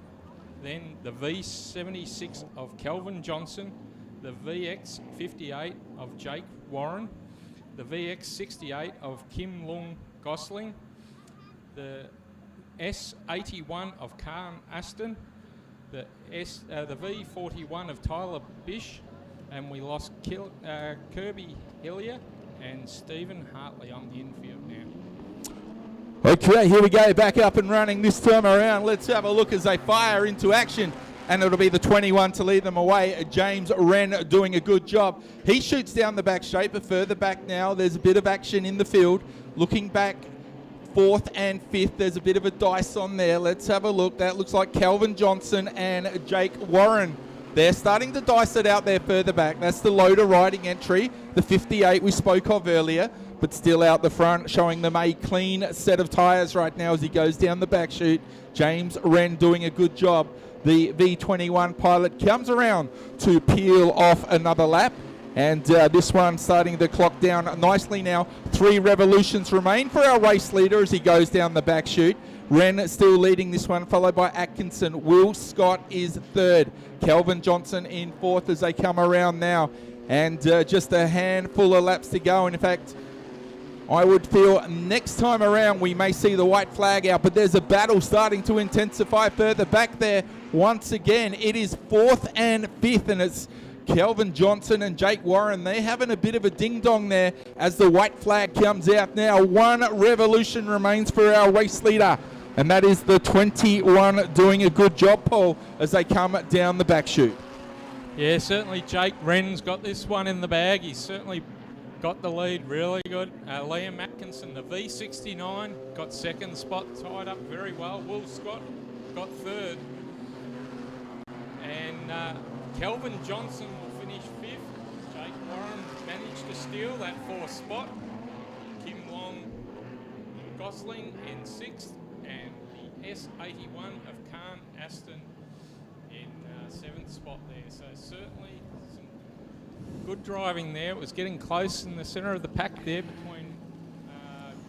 then the V76 of Kelvin Johnson, the VX58 of Jake Warren, the VX68 of Kim Lung Gosling, the S81 of Khan Aston, the V41 of Tyler Bish, and we lost Kirby Hillier and Stephen Hartley on the infield now. Okay, here we go, back up and running this time around. Let's have a look as they fire into action, and it'll be the 21 to lead them away. James Wren doing a good job. He shoots down the back straight, but further back now, there's a bit of action in the field. Looking back, fourth and fifth, there's a bit of a dice on there. Let's have a look. That looks like Calvin Johnson and Jake Warren. They're starting to dice it out there further back. That's the loader riding entry, the 58 we spoke of earlier, but still out the front, showing them a clean set of tyres right now as he goes down the back chute. James Wren doing a good job. The V21 pilot comes around to peel off another lap, and this one starting to clock down nicely now. 3 revolutions remain for our race leader as he goes down the back chute. Wren still leading this one, followed by Atkinson. Will Scott is third. Kelvin Johnson in fourth as they come around now. And just a handful of laps to go. And in fact, I would feel next time around we may see the white flag out, but there's a battle starting to intensify further back there. Once again, it is fourth and fifth, and it's Kelvin Johnson and Jake Warren. They're having a bit of a ding-dong there as the white flag comes out now. 1 revolution remains for our race leader, and that is the 21 doing a good job, Paul, as they come down the back chute. Yeah, certainly Jake Wren's got this one in the bag. He's certainly got the lead really good. Liam Atkinson, the V69, got second spot, tied up very well. Will Scott got third. And Kelvin Johnson will finish fifth. Jake Warren managed to steal that fourth spot. Kim Long Gosling in sixth. And the S81 of Khan Aston in seventh spot there. So certainly some good driving there. It was getting close in the centre of the pack there between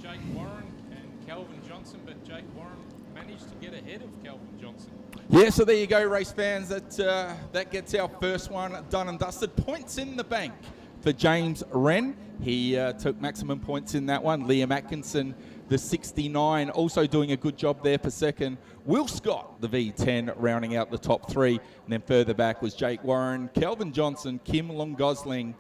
Jake Warren and Kelvin Johnson, but Jake Warren managed to get ahead of Kelvin Johnson. Yeah, so there you go, race fans. That gets our first one done and dusted. Points in the bank for James Wren. He took maximum points in that one. Liam Atkinson, the 69, also doing a good job there for second. Will Scott, the V10, rounding out the top 3. And then further back was Jake Warren, Kelvin Johnson, Kim Long Gosling,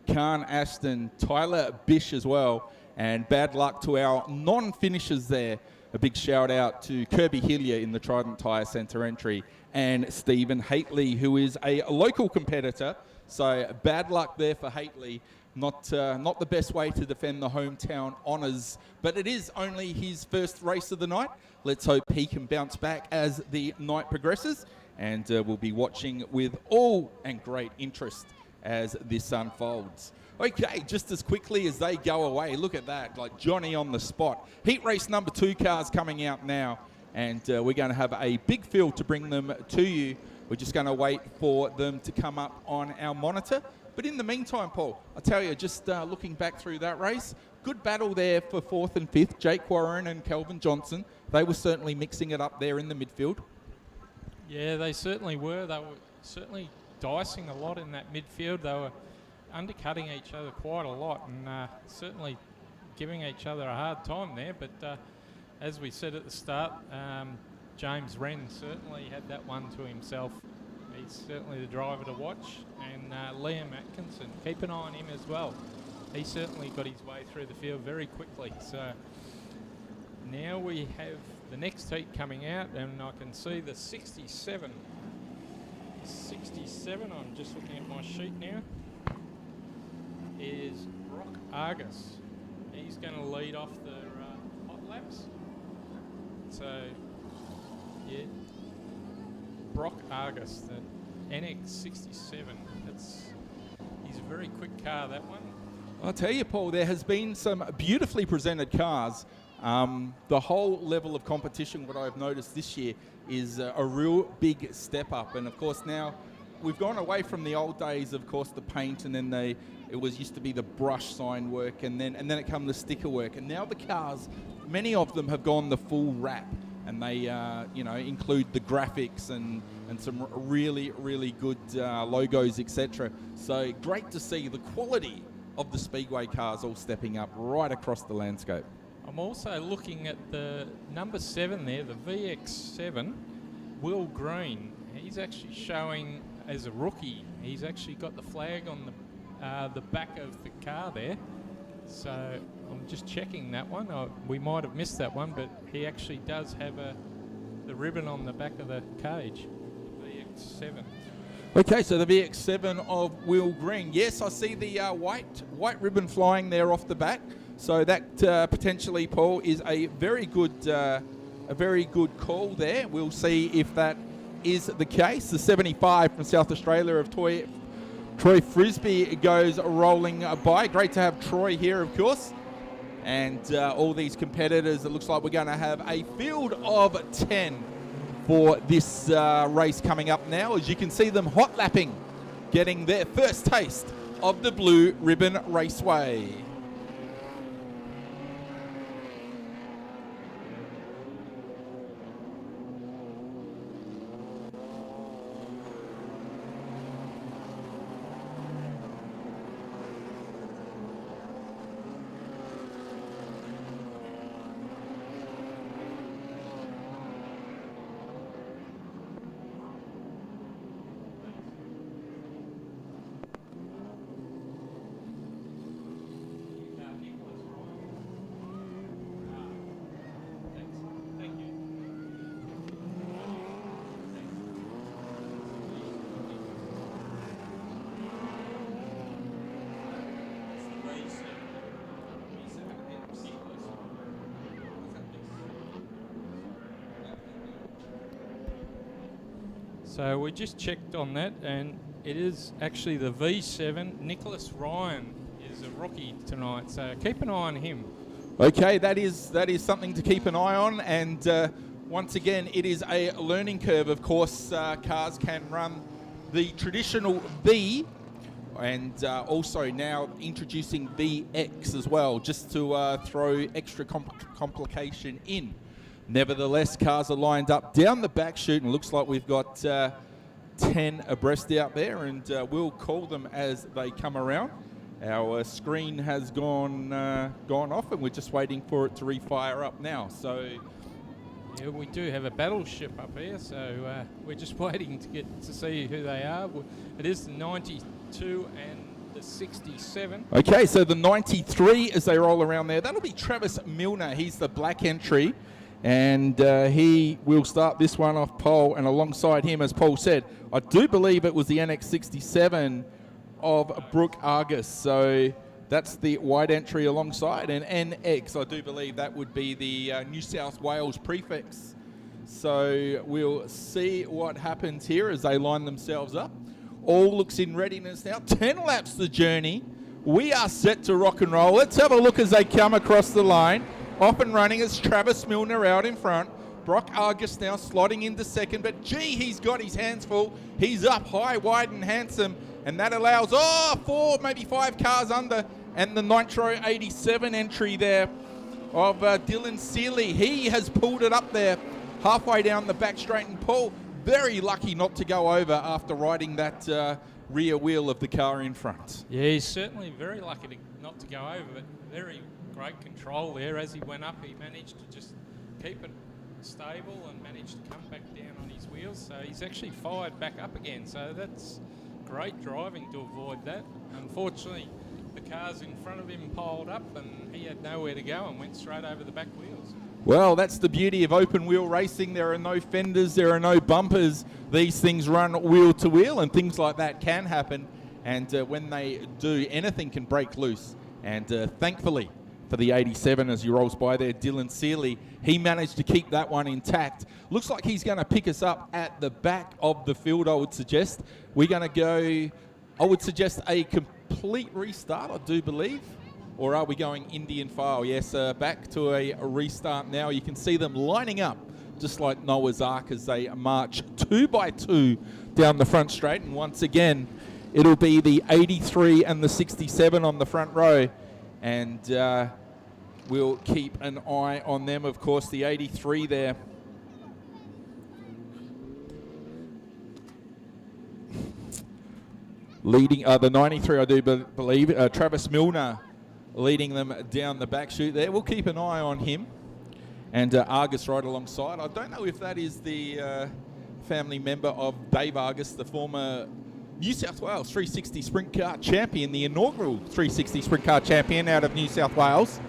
Khan Aston, Tyler Bish as well. And bad luck to our non-finishers there. A big shout out to Kirby Hillier in the Trident Tyre Centre entry and Stephen Hately, who is a local competitor. So bad luck there for Hately. Not the best way to defend the hometown honours, but it is only his first race of the night. Let's hope he can bounce back as the night progresses, and we'll be watching with all and great interest as this unfolds. Okay, just as quickly as they go away, look at that, like Johnny on the spot. Heat race number 2 cars coming out now, and we're going to have a big field to bring them to you. We're just going to wait for them to come up on our monitor. But in the meantime, Paul, I tell you, just looking back through that race, good battle there for 4th and 5th. Jake Warren and Kelvin Johnson, they were certainly mixing it up there in the midfield. Yeah, they certainly were. They were certainly dicing a lot in that midfield. They were undercutting each other quite a lot and certainly giving each other a hard time there. But as we said at the start, James Wren certainly had that one to himself. He's certainly the driver to watch. And Liam Atkinson, keep an eye on him as well. He certainly got his way through the field very quickly. So now we have the next heat coming out, and I can see the 67. 67, I'm just looking at my sheet now, is Brock Argus. He's going to lead off the hot laps. So, yeah, Brock Argus, the NX67. He's a very quick car, that one. I'll tell you, Paul, there has been some beautifully presented cars. The whole level of competition, what I've noticed this year, is a real big step up. And of course now we've gone away from the old days, of course, the paint, and then it used to be the brush sign work, and then it come the sticker work. And now the cars, many of them have gone the full wrap, and they include the graphics and some really, really good logos, etc. So great to see the quality of the Speedway cars all stepping up right across the landscape. I'm also looking at the number 7 there, the VX7, Will Green. He's actually showing as a rookie. He's actually got the flag on the back of the car there. So I'm just checking that one. We might have missed that one, but he actually does have the ribbon on the back of the cage, VX7. Okay, so the VX7 of Will Green. Yes, I see the white ribbon flying there off the back. So that potentially, Paul, is a very good call there. We'll see if that is the case. The 75 from South Australia of Troy Frisbee goes rolling by. Great to have Troy here, of course. And all these competitors, it looks like we're going to have a field of 10 for this race coming up now. As you can see them hot lapping, getting their first taste of the Blue Ribbon Raceway. So we just checked on that, and it is actually the V7. Nicholas Ryan is a rookie tonight, so keep an eye on him. Okay, that is something to keep an eye on, and once again, it is a learning curve. Of course, cars can run the traditional V, and also now introducing VX as well, just to throw extra complication in. Nevertheless, cars are lined up down the back chute, and looks like we've got 10 abreast out there, and we'll call them as they come around. Our screen has gone off, and we're just waiting for it to refire up now. So, yeah, we do have a battleship up here, so we're just waiting to get to see who they are. It is the 92 and the 67. Okay, so the 93 as they roll around there, that'll be Travis Milner. He's the black entry. And he will start this one off pole, and alongside him, as Paul said, I do believe it was the NX67 of Brooke Argus. So that's the white entry alongside, and NX, I do believe that would be the New South Wales prefix. So we'll see what happens here as they line themselves up. All looks in readiness now. 10 laps the journey. We are set to rock and roll. Let's have a look as they come across the line. Off and running is Travis Milner out in front. Brock Argus now slotting into second, but gee, he's got his hands full. He's up high, wide and handsome, and that allows, 4, maybe 5 cars under, and the Nitro 87 entry there of Dylan Seeley. He has pulled it up there halfway down the back straight, and Paul very lucky not to go over after riding that rear wheel of the car in front. Yeah, he's certainly very lucky not to go over, but very great control there. As he went up, he managed to just keep it stable and managed to come back down on his wheels. So he's actually fired back up again. So that's great driving to avoid that. Unfortunately, the cars in front of him piled up and he had nowhere to go and went straight over the back wheels. Well, that's the beauty of open wheel racing. There are no fenders, there are no bumpers. These things run wheel to wheel, and things like that can happen. And when they do, anything can break loose. And thankfully for the 87, as he rolls by there, Dylan Seeley, he managed to keep that one intact. Looks like he's going to pick us up at the back of the field, I would suggest. We're going to go, I would suggest a complete restart, I do believe. Or are we going Indian file? Yes, back to a restart now. You can see them lining up just like Noah's Ark as they march 2 by 2 down the front straight. And once again, it'll be the 83 and the 67 on the front row. And we'll keep an eye on them. Of course, the 83 there. Leading the 93, I do believe, Travis Milner leading them down the back chute there. We'll keep an eye on him. And Argus right alongside. I don't know if that is the family member of Dave Argus, the former New South Wales 360 Sprint Car Champion, the inaugural 360 Sprint Car Champion out of New South Wales.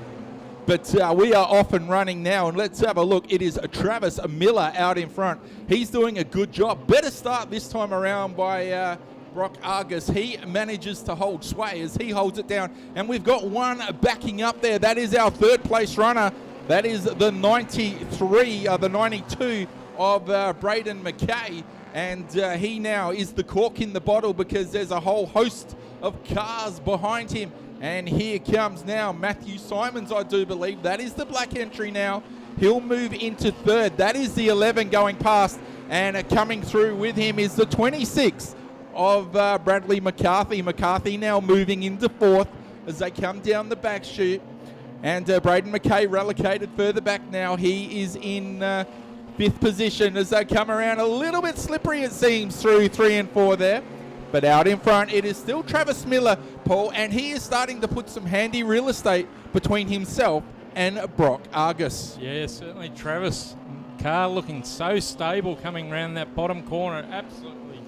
But we are off and running now, and let's have a look. It is Travis Miller out in front. He's doing a good job. Better start this time around by Brock Argus. He manages to hold sway as he holds it down. And we've got one backing up there. That is our third place runner. That is the 93, the 92 of Braden McKay. And he now is the cork in the bottle because there's a whole host of cars behind him. And here comes now Matthew Simons, I do believe. That is the black entry now. He'll move into third. That is the 11 going past. And coming through with him is the 26 of Bradley McCarthy. McCarthy now moving into fourth as they come down the back chute. And Braden McKay relocated further back now. He is in fifth position as they come around. A little bit slippery, it seems, through 3 and 4 there. But out in front, it is still Travis Miller, Paul, and he is starting to put some handy real estate between himself and Brock Argus. Yeah, certainly Travis. Car looking so stable coming around that bottom corner. Absolutely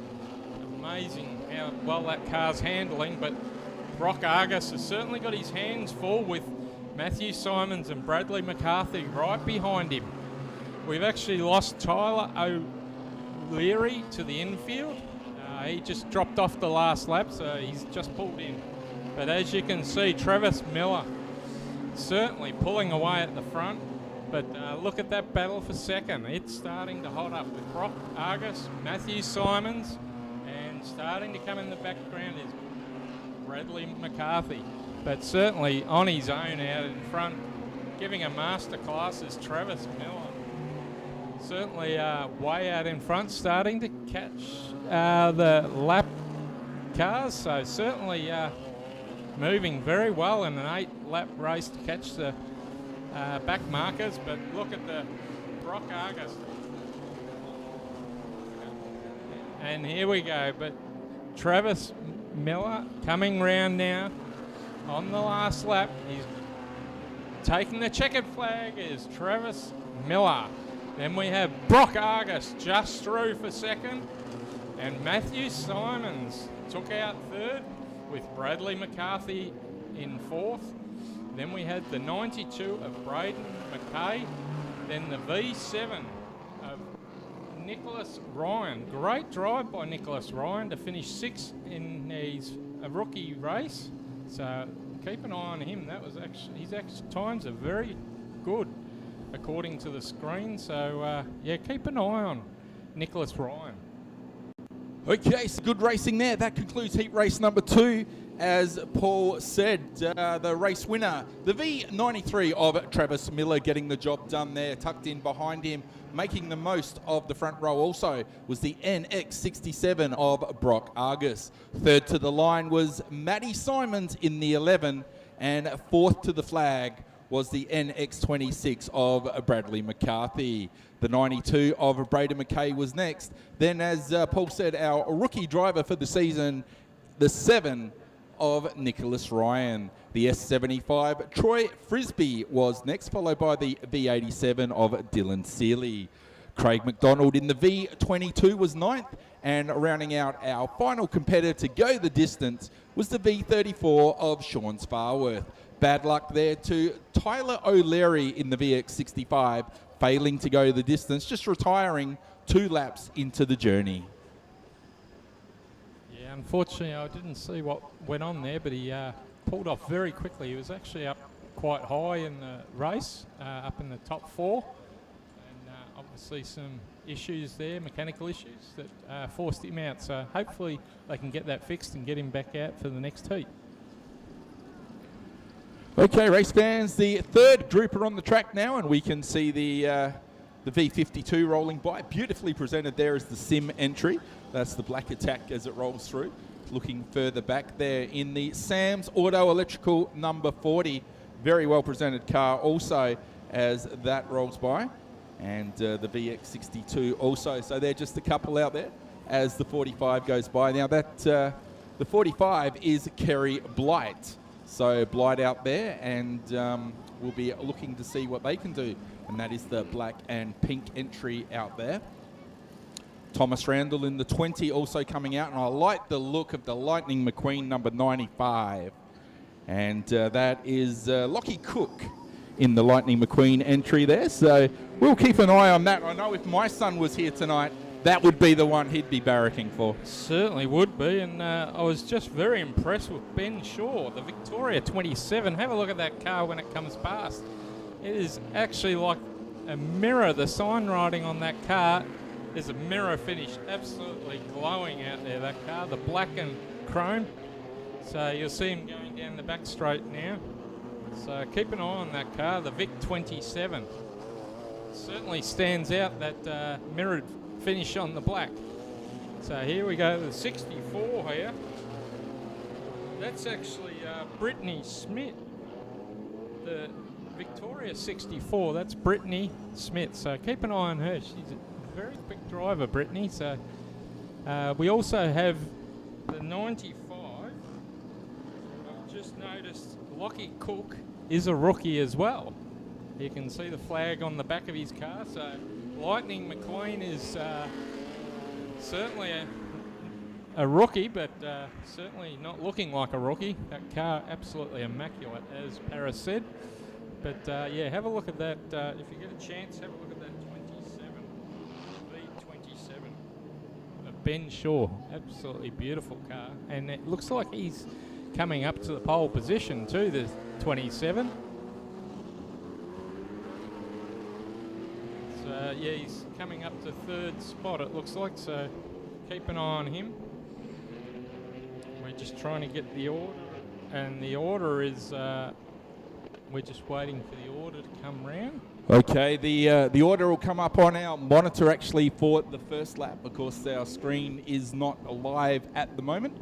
amazing how well that car's handling. But Brock Argus has certainly got his hands full with Matthew Simons and Bradley McCarthy right behind him. We've actually lost Tyler O'Leary to the infield. He just dropped off the last lap, so he's just pulled in. But as you can see, Travis Miller certainly pulling away at the front. But look at that battle for second. It's starting to hot up with Brock Argus, Matthew Simons, and starting to come in the background is Bradley McCarthy. But certainly on his own out in front, giving a masterclass is Travis Miller. Certainly way out in front, starting to catch the lap cars. So certainly moving very well in an 8-lap race to catch the back markers. But look at the Brock Argus. And here we go. But Travis Miller coming round now on the last lap. He's taking the checkered flag is Travis Miller. Then we have Brock Argus just through for second. And Matthew Simons took out third with Bradley McCarthy in fourth. Then we had the 92 of Braden McKay. Then the V7 of Nicholas Ryan. Great drive by Nicholas Ryan to finish sixth in his rookie race. So keep an eye on him. That was actually his times are very good according to the screen. So yeah, keep an eye on Nicholas Ryan. Okay, so good racing there. That concludes heat race number 2. as Paul said, the race winner, the V93 of Travis Miller, getting the job done there, tucked in behind him, making the most of the front row also was the NX67 of Brock Argus. Third to the line was Matty Simons in the 11, and fourth to the flag was the NX26 of Bradley McCarthy. The 92 of Braden McKay was next. Then, as Paul said, our rookie driver for the season, the 7 of Nicholas Ryan. The S75, Troy Frisbee, was next, followed by the V87 of Dylan Seeley. Craig McDonald in the V22 was ninth, and rounding out our final competitor to go the distance was the V34 of Sean Sparworth. Bad luck there to Tyler O'Leary in the VX65, failing to go the distance, just retiring 2 laps into the journey. Yeah, unfortunately, I didn't see what went on there, but he pulled off very quickly. He was actually up quite high in the race, up in the top 4, and obviously some issues there, mechanical issues, that forced him out. So hopefully they can get that fixed and get him back out for the next heat. Okay, race fans, the third grouper on the track now, and we can see the V52 rolling by. Beautifully presented there is the sim entry. That's the Black Attack as it rolls through. Looking further back there in the Sam's Auto Electrical number 40. Very well presented car also as that rolls by. And the VX62 also. So they're just a couple out there as the 45 goes by. Now that the 45 is Kerry Blight. So Blight out there, and we'll be looking to see what they can do. And that is the black and pink entry out there. Thomas Randall in the 20 also coming out, and I like the look of the Lightning McQueen number 95. And that is Lockie Cook in the Lightning McQueen entry there. So we'll keep an eye on that. I know if my son was here tonight, that would be the one he'd be barracking for. Certainly would be, and I was just very impressed with Ben Shaw, the Victoria 27. Have a look at that car when it comes past. It is actually like a mirror. The sign writing on that car is a mirror finish, absolutely glowing out there, that car, the black and chrome. So you'll see him going down the back straight now. So keep an eye on that car, the Vic 27. Certainly stands out, that mirrored finish on the black. So here we go, the 64 here. That's actually Brittany Smith. The Victoria 64, that's Brittany Smith. So keep an eye on her. She's a very quick driver, Brittany. So we also have the 95. I've just noticed Lockie Cook is a rookie as well. You can see the flag on the back of his car. So Lightning McQueen is certainly a rookie, but certainly not looking like a rookie. That car absolutely immaculate, as Paris said. But yeah, have a look at that. If you get a chance, have a look at that 27, V27 of Ben Shaw. Absolutely beautiful car. And it looks like he's coming up to the pole position too, the 27. Yeah, he's coming up to third spot, it looks like, so keep an eye on him. We're just trying to get the order, and the order is, we're just waiting for the order to come round. Okay, the order will come up on our monitor actually for the first lap. Of course, our screen is not live at the moment,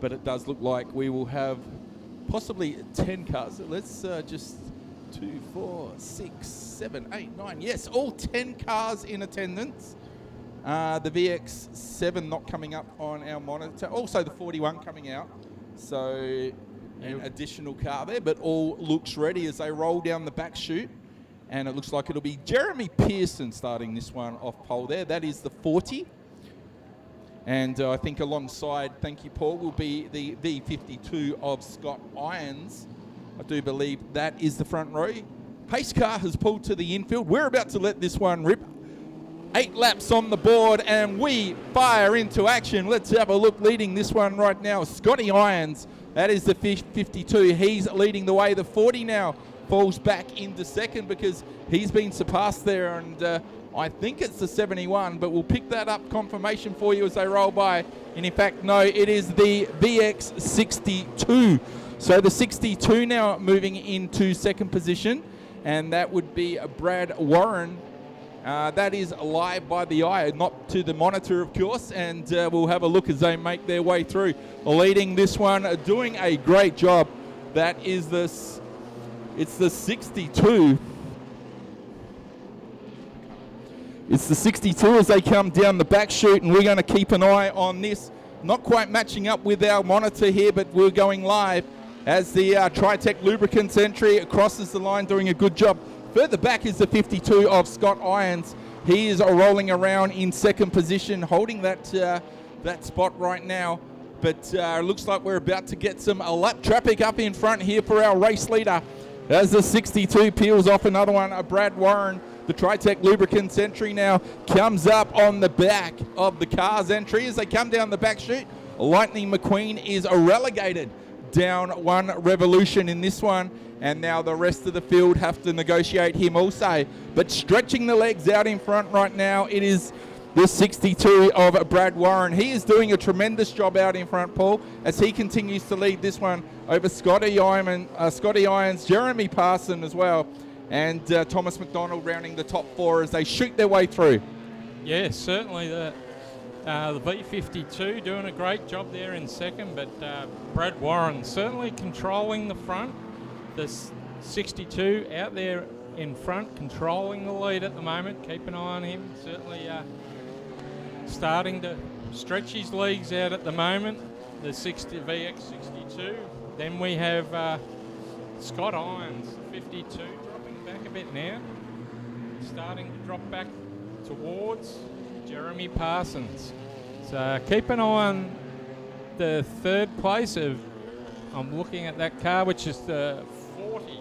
but it does look like we will have possibly 10 cars. Let's just 2, 4, 6, 7, 8, 9. Yes, all 10 cars in attendance. The VX7 not coming up on our monitor. Also the 41 coming out. So an additional car there, but all looks ready as they roll down the back chute. And it looks like it'll be Jeremy Pearson starting this one off pole there. That is the 40. And I think alongside, thank you, Paul, will be the V52 of Scott Irons. I do believe that is the front row. Pace car has pulled to the infield. We're about to let this one rip. 8 laps on the board, and we fire into action. Let's have a look. Leading this one right now, Scotty Irons. That is the 52. He's leading the way. The 40 now falls back into second because he's been surpassed there, and I think it's the 71, but we'll pick that up confirmation for you as they roll by. And in fact, no, it is the VX62. So the 62 now moving into second position, and that would be Brad Warren. That is live by the eye, not to the monitor, of course, and we'll have a look as they make their way through. Leading this one, doing a great job. That is it's the 62. It's the 62 as they come down the back chute, and we're going to keep an eye on this. Not quite matching up with our monitor here, but we're going live as the Tritec Lubricants entry crosses the line, doing a good job. Further back is the 52 of Scott Irons. He is rolling around in second position, holding that spot right now. But looks like we're about to get some lap traffic up in front here for our race leader. As the 62 peels off another one, Brad Warren. The Tritec Lubricants entry now comes up on the back of the car's entry as they come down the back chute. Lightning McQueen is relegated down one revolution in this one, and now the rest of the field have to negotiate him also. But stretching the legs out in front right now, it is the 62 of Brad Warren. He is doing a tremendous job out in front, Paul, as he continues to lead this one over Scotty Irons, Jeremy Parson as well, and Thomas McDonald rounding the top four as they shoot their way through. Yeah, certainly the V52 doing a great job there in second, but Brad Warren certainly controlling the front. The 62 out there in front, controlling the lead at the moment. Keep an eye on him. Certainly starting to stretch his legs out at the moment. The VX62. Then we have Scott Irons, 52, dropping back a bit now. Starting to drop back towards Jeremy Parsons. So keep an eye on the third place of, I'm looking at that car, which is the 40.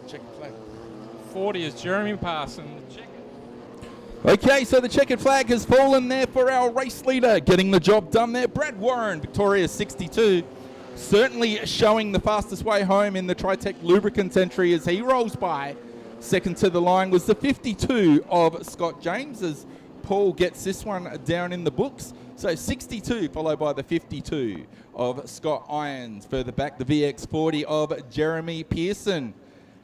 Check the flag. 40 is Jeremy Parsons. Check it. Okay, so the checkered flag has fallen there for our race leader, getting the job done there. Brad Warren, Victoria 62, certainly showing the fastest way home in the Tritec Lubricants entry as he rolls by. Second to the line was the 52 of Scott James as Paul gets this one down in the books. So 62 followed by the 52 of Scott Irons. Further back, the VX40 of Jeremy Pearson.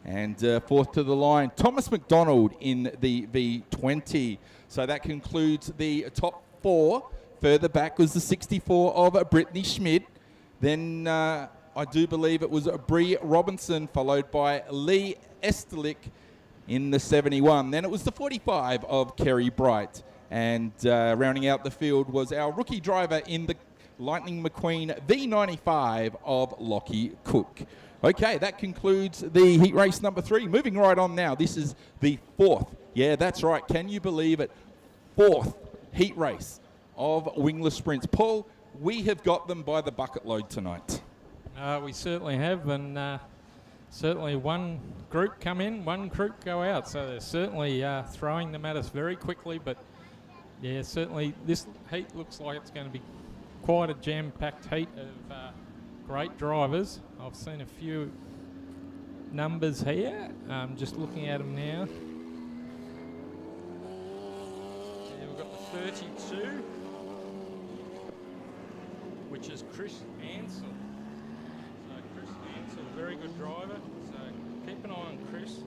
And fourth to the line, Thomas McDonald in the V20. So that concludes the top four. Further back was the 64 of Brittany Schmidt. Then I do believe it was Bree Robinson, followed by Lee Esterlich in the 71. Then it was the 45 of Kerry Bright. And rounding out the field was our rookie driver in the Lightning McQueen V95 of Lockie Cook. Okay, that concludes the heat race number 3. Moving right on now, this is the fourth. Yeah, that's right. Can you believe it? Fourth heat race of Wingless Sprints. Paul, we have got them by the bucket load tonight. We certainly have, and certainly one group come in, one group go out. So they're certainly throwing them at us very quickly. But yeah, certainly this heat looks like it's going to be quite a jam-packed heat of great drivers. I've seen a few numbers here. Just looking at them now. Yeah, we've got the 32, which is Chris Ansell. So Chris Ansell, very good driver. So keep an eye on Chris,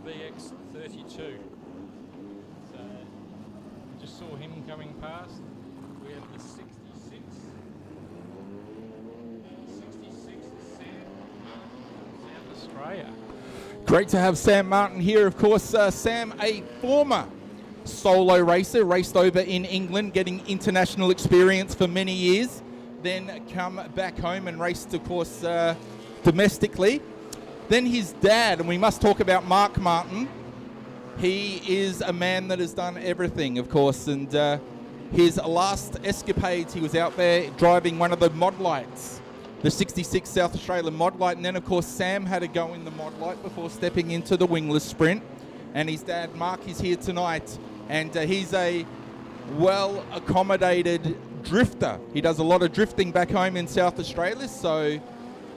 the VX32. So just saw him coming past. We have the 66. 66 is Sam Martin, South Australia. Great to have Sam Martin here. Of course, Sam, a former solo racer, raced over in England, getting international experience for many years. Then come back home and raced, of course, domestically. Then his dad, and we must talk about Mark Martin. He is a man that has done everything, of course, and his last escapades, he was out there driving one of the mod lights, the 66 South Australian mod light, and then, of course, Sam had to go in the mod light before stepping into the Wingless Sprint. And his dad, Mark, is here tonight, and he's a well-accommodated drifter. He does a lot of drifting back home in South Australia, so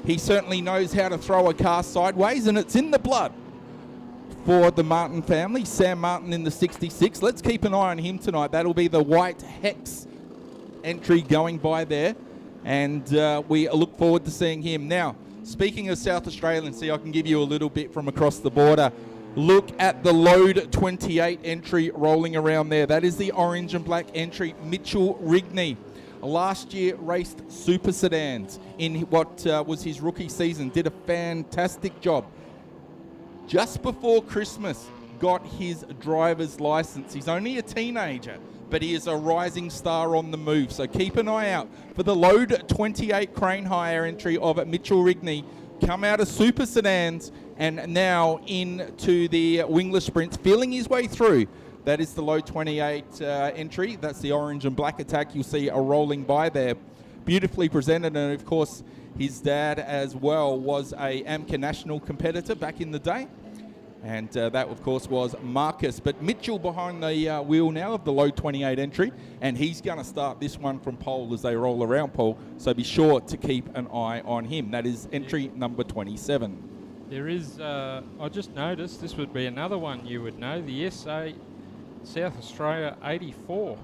he certainly knows how to throw a car sideways, and it's in the blood. for the Martin family. Sam Martin in the 66. Let's keep an eye on him tonight. That'll be the White Hex entry going by there. And we look forward to seeing him. Now, speaking of South Australian, see, I can give you a little bit from across the border. Look at the Load 28 entry rolling around there. That is the orange and black entry, Mitchell Rigney. Last year raced super sedans in what was his rookie season. Did a fantastic job. Just before Christmas, got his driver's license. He's only a teenager, but he is a rising star on the move. So keep an eye out for the Load 28 crane hire entry of Mitchell Rigney. Come out of super sedans and now into the Wingless sprints, feeling his way through. That is the Load 28 entry. That's the orange and black attack. You'll see a rolling by there. Beautifully presented, and of course, his dad as well was a AMCA national competitor back in the day. And that, of course, was Marcus. But Mitchell behind the wheel now of the Load 28 entry, and he's going to start this one from pole as they roll around pole. So be sure to keep an eye on him. That is entry number 27. There is, I just noticed, this would be another one you would know, the SA South Australia 84,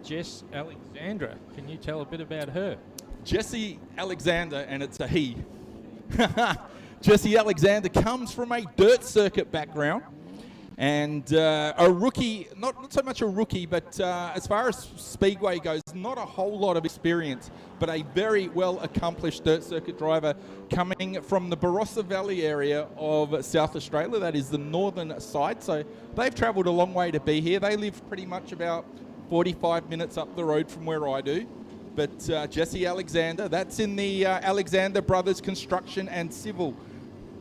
Jess Alexandra. Can you tell a bit about her? Jessie Alexander, and it's a he. Jessie Alexander comes from a dirt circuit background and a rookie, not so much a rookie, but as far as Speedway goes, not a whole lot of experience, but a very well accomplished dirt circuit driver coming from the Barossa Valley area of South Australia. That is the northern side. So they've travelled a long way to be here. They live pretty much about 45 minutes up the road from where I do. But Jessie Alexander, that's in the Alexander Brothers Construction and Civil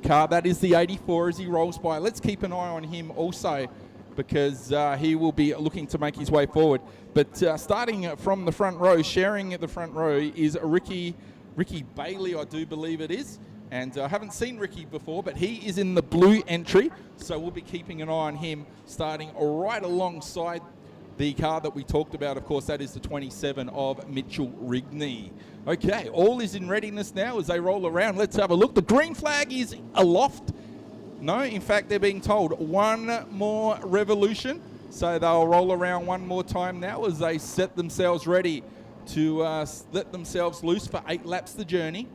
car. That is the 84 as he rolls by. Let's keep an eye on him also, because he will be looking to make his way forward. But starting from the front row, sharing the front row is Ricky Bailey, I do believe it is. And I haven't seen Ricky before, but he is in the blue entry. So we'll be keeping an eye on him starting right alongside the car that we talked about. Of course, that is the 27 of Mitchell Rigney. Okay, all is in readiness now as they roll around. Let's have a look. The green flag is aloft. No, in fact, they're being told one more revolution. So they'll roll around one more time now as they set themselves ready to let themselves loose for 8 laps the journey.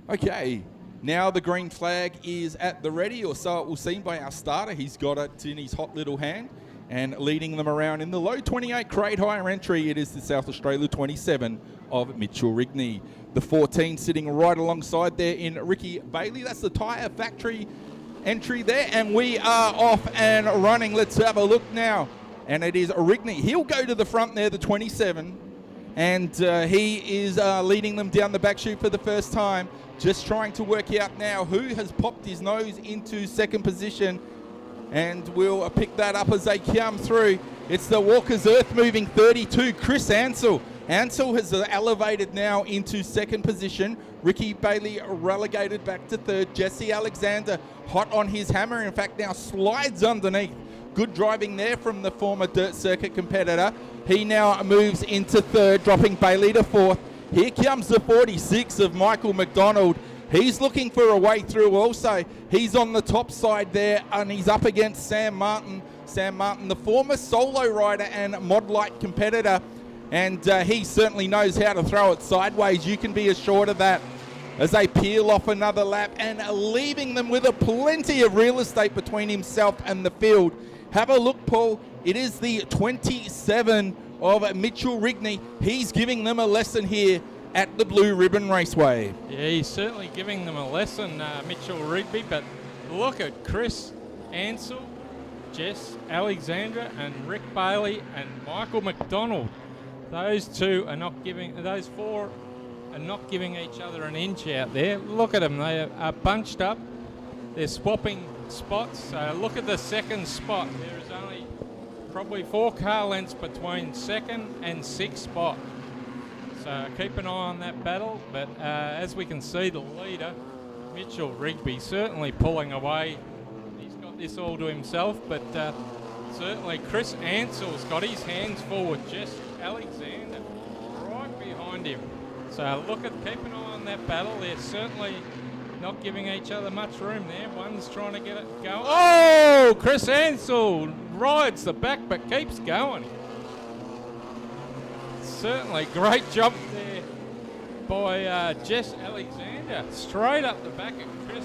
Okay, now the green flag is at the ready, or so it will seem by our starter. He's got it in his hot little hand and leading them around in the Load 28 crate hire entry. It is the South Australia 27 of Mitchell Rigney. The 14 sitting right alongside there in Ricky Bailey. That's the tyre factory entry there, and we are off and running. Let's have a look now, and it is Rigney. He'll go to the front there, the 27, and he is leading them down the back chute for the first time. Just trying to work out now who has popped his nose into second position, and we'll pick that up as they come through. It's the Walker's Earth moving 32, Chris Ansell. Ansell has elevated now into second position. Ricky Bailey relegated back to third. Jessie Alexander hot on his hammer. In fact, now slides underneath. Good driving there from the former dirt circuit competitor. He now moves into third, dropping Bailey to fourth. Here comes the 46 of Michael McDonald. He's looking for a way through also. He's on the top side there, and he's up against Sam Martin. Sam Martin, the former solo rider and mod light competitor, and he certainly knows how to throw it sideways. You can be assured of that as they peel off another lap and leaving them with a plenty of real estate between himself and the field. Have a look, Paul. It is the 27 of Mitchell Rigney. He's giving them a lesson here at the Blue Ribbon Raceway. Yeah, he's certainly giving them a lesson, Mitchell Rigby, but look at Chris Ansell, Jess Alexandra, and Rick Bailey and Michael McDonald. Those four are not giving each other an inch out there. Look at them, they are bunched up. They're swapping spots. Look at the second spot. There is only probably 4 car lengths between second and sixth spot. So keep an eye on that battle. But as we can see, the leader, Mitchell Rigby, certainly pulling away. He's got this all to himself, but certainly Chris Ansell's got his hands full with Jess Alexander right behind him. So keep an eye on that battle. They're certainly not giving each other much room there. One's trying to get it going. Oh, Chris Ansell rides the back but keeps going. Certainly great jump there by Jess Alexander. Straight up the back of Chris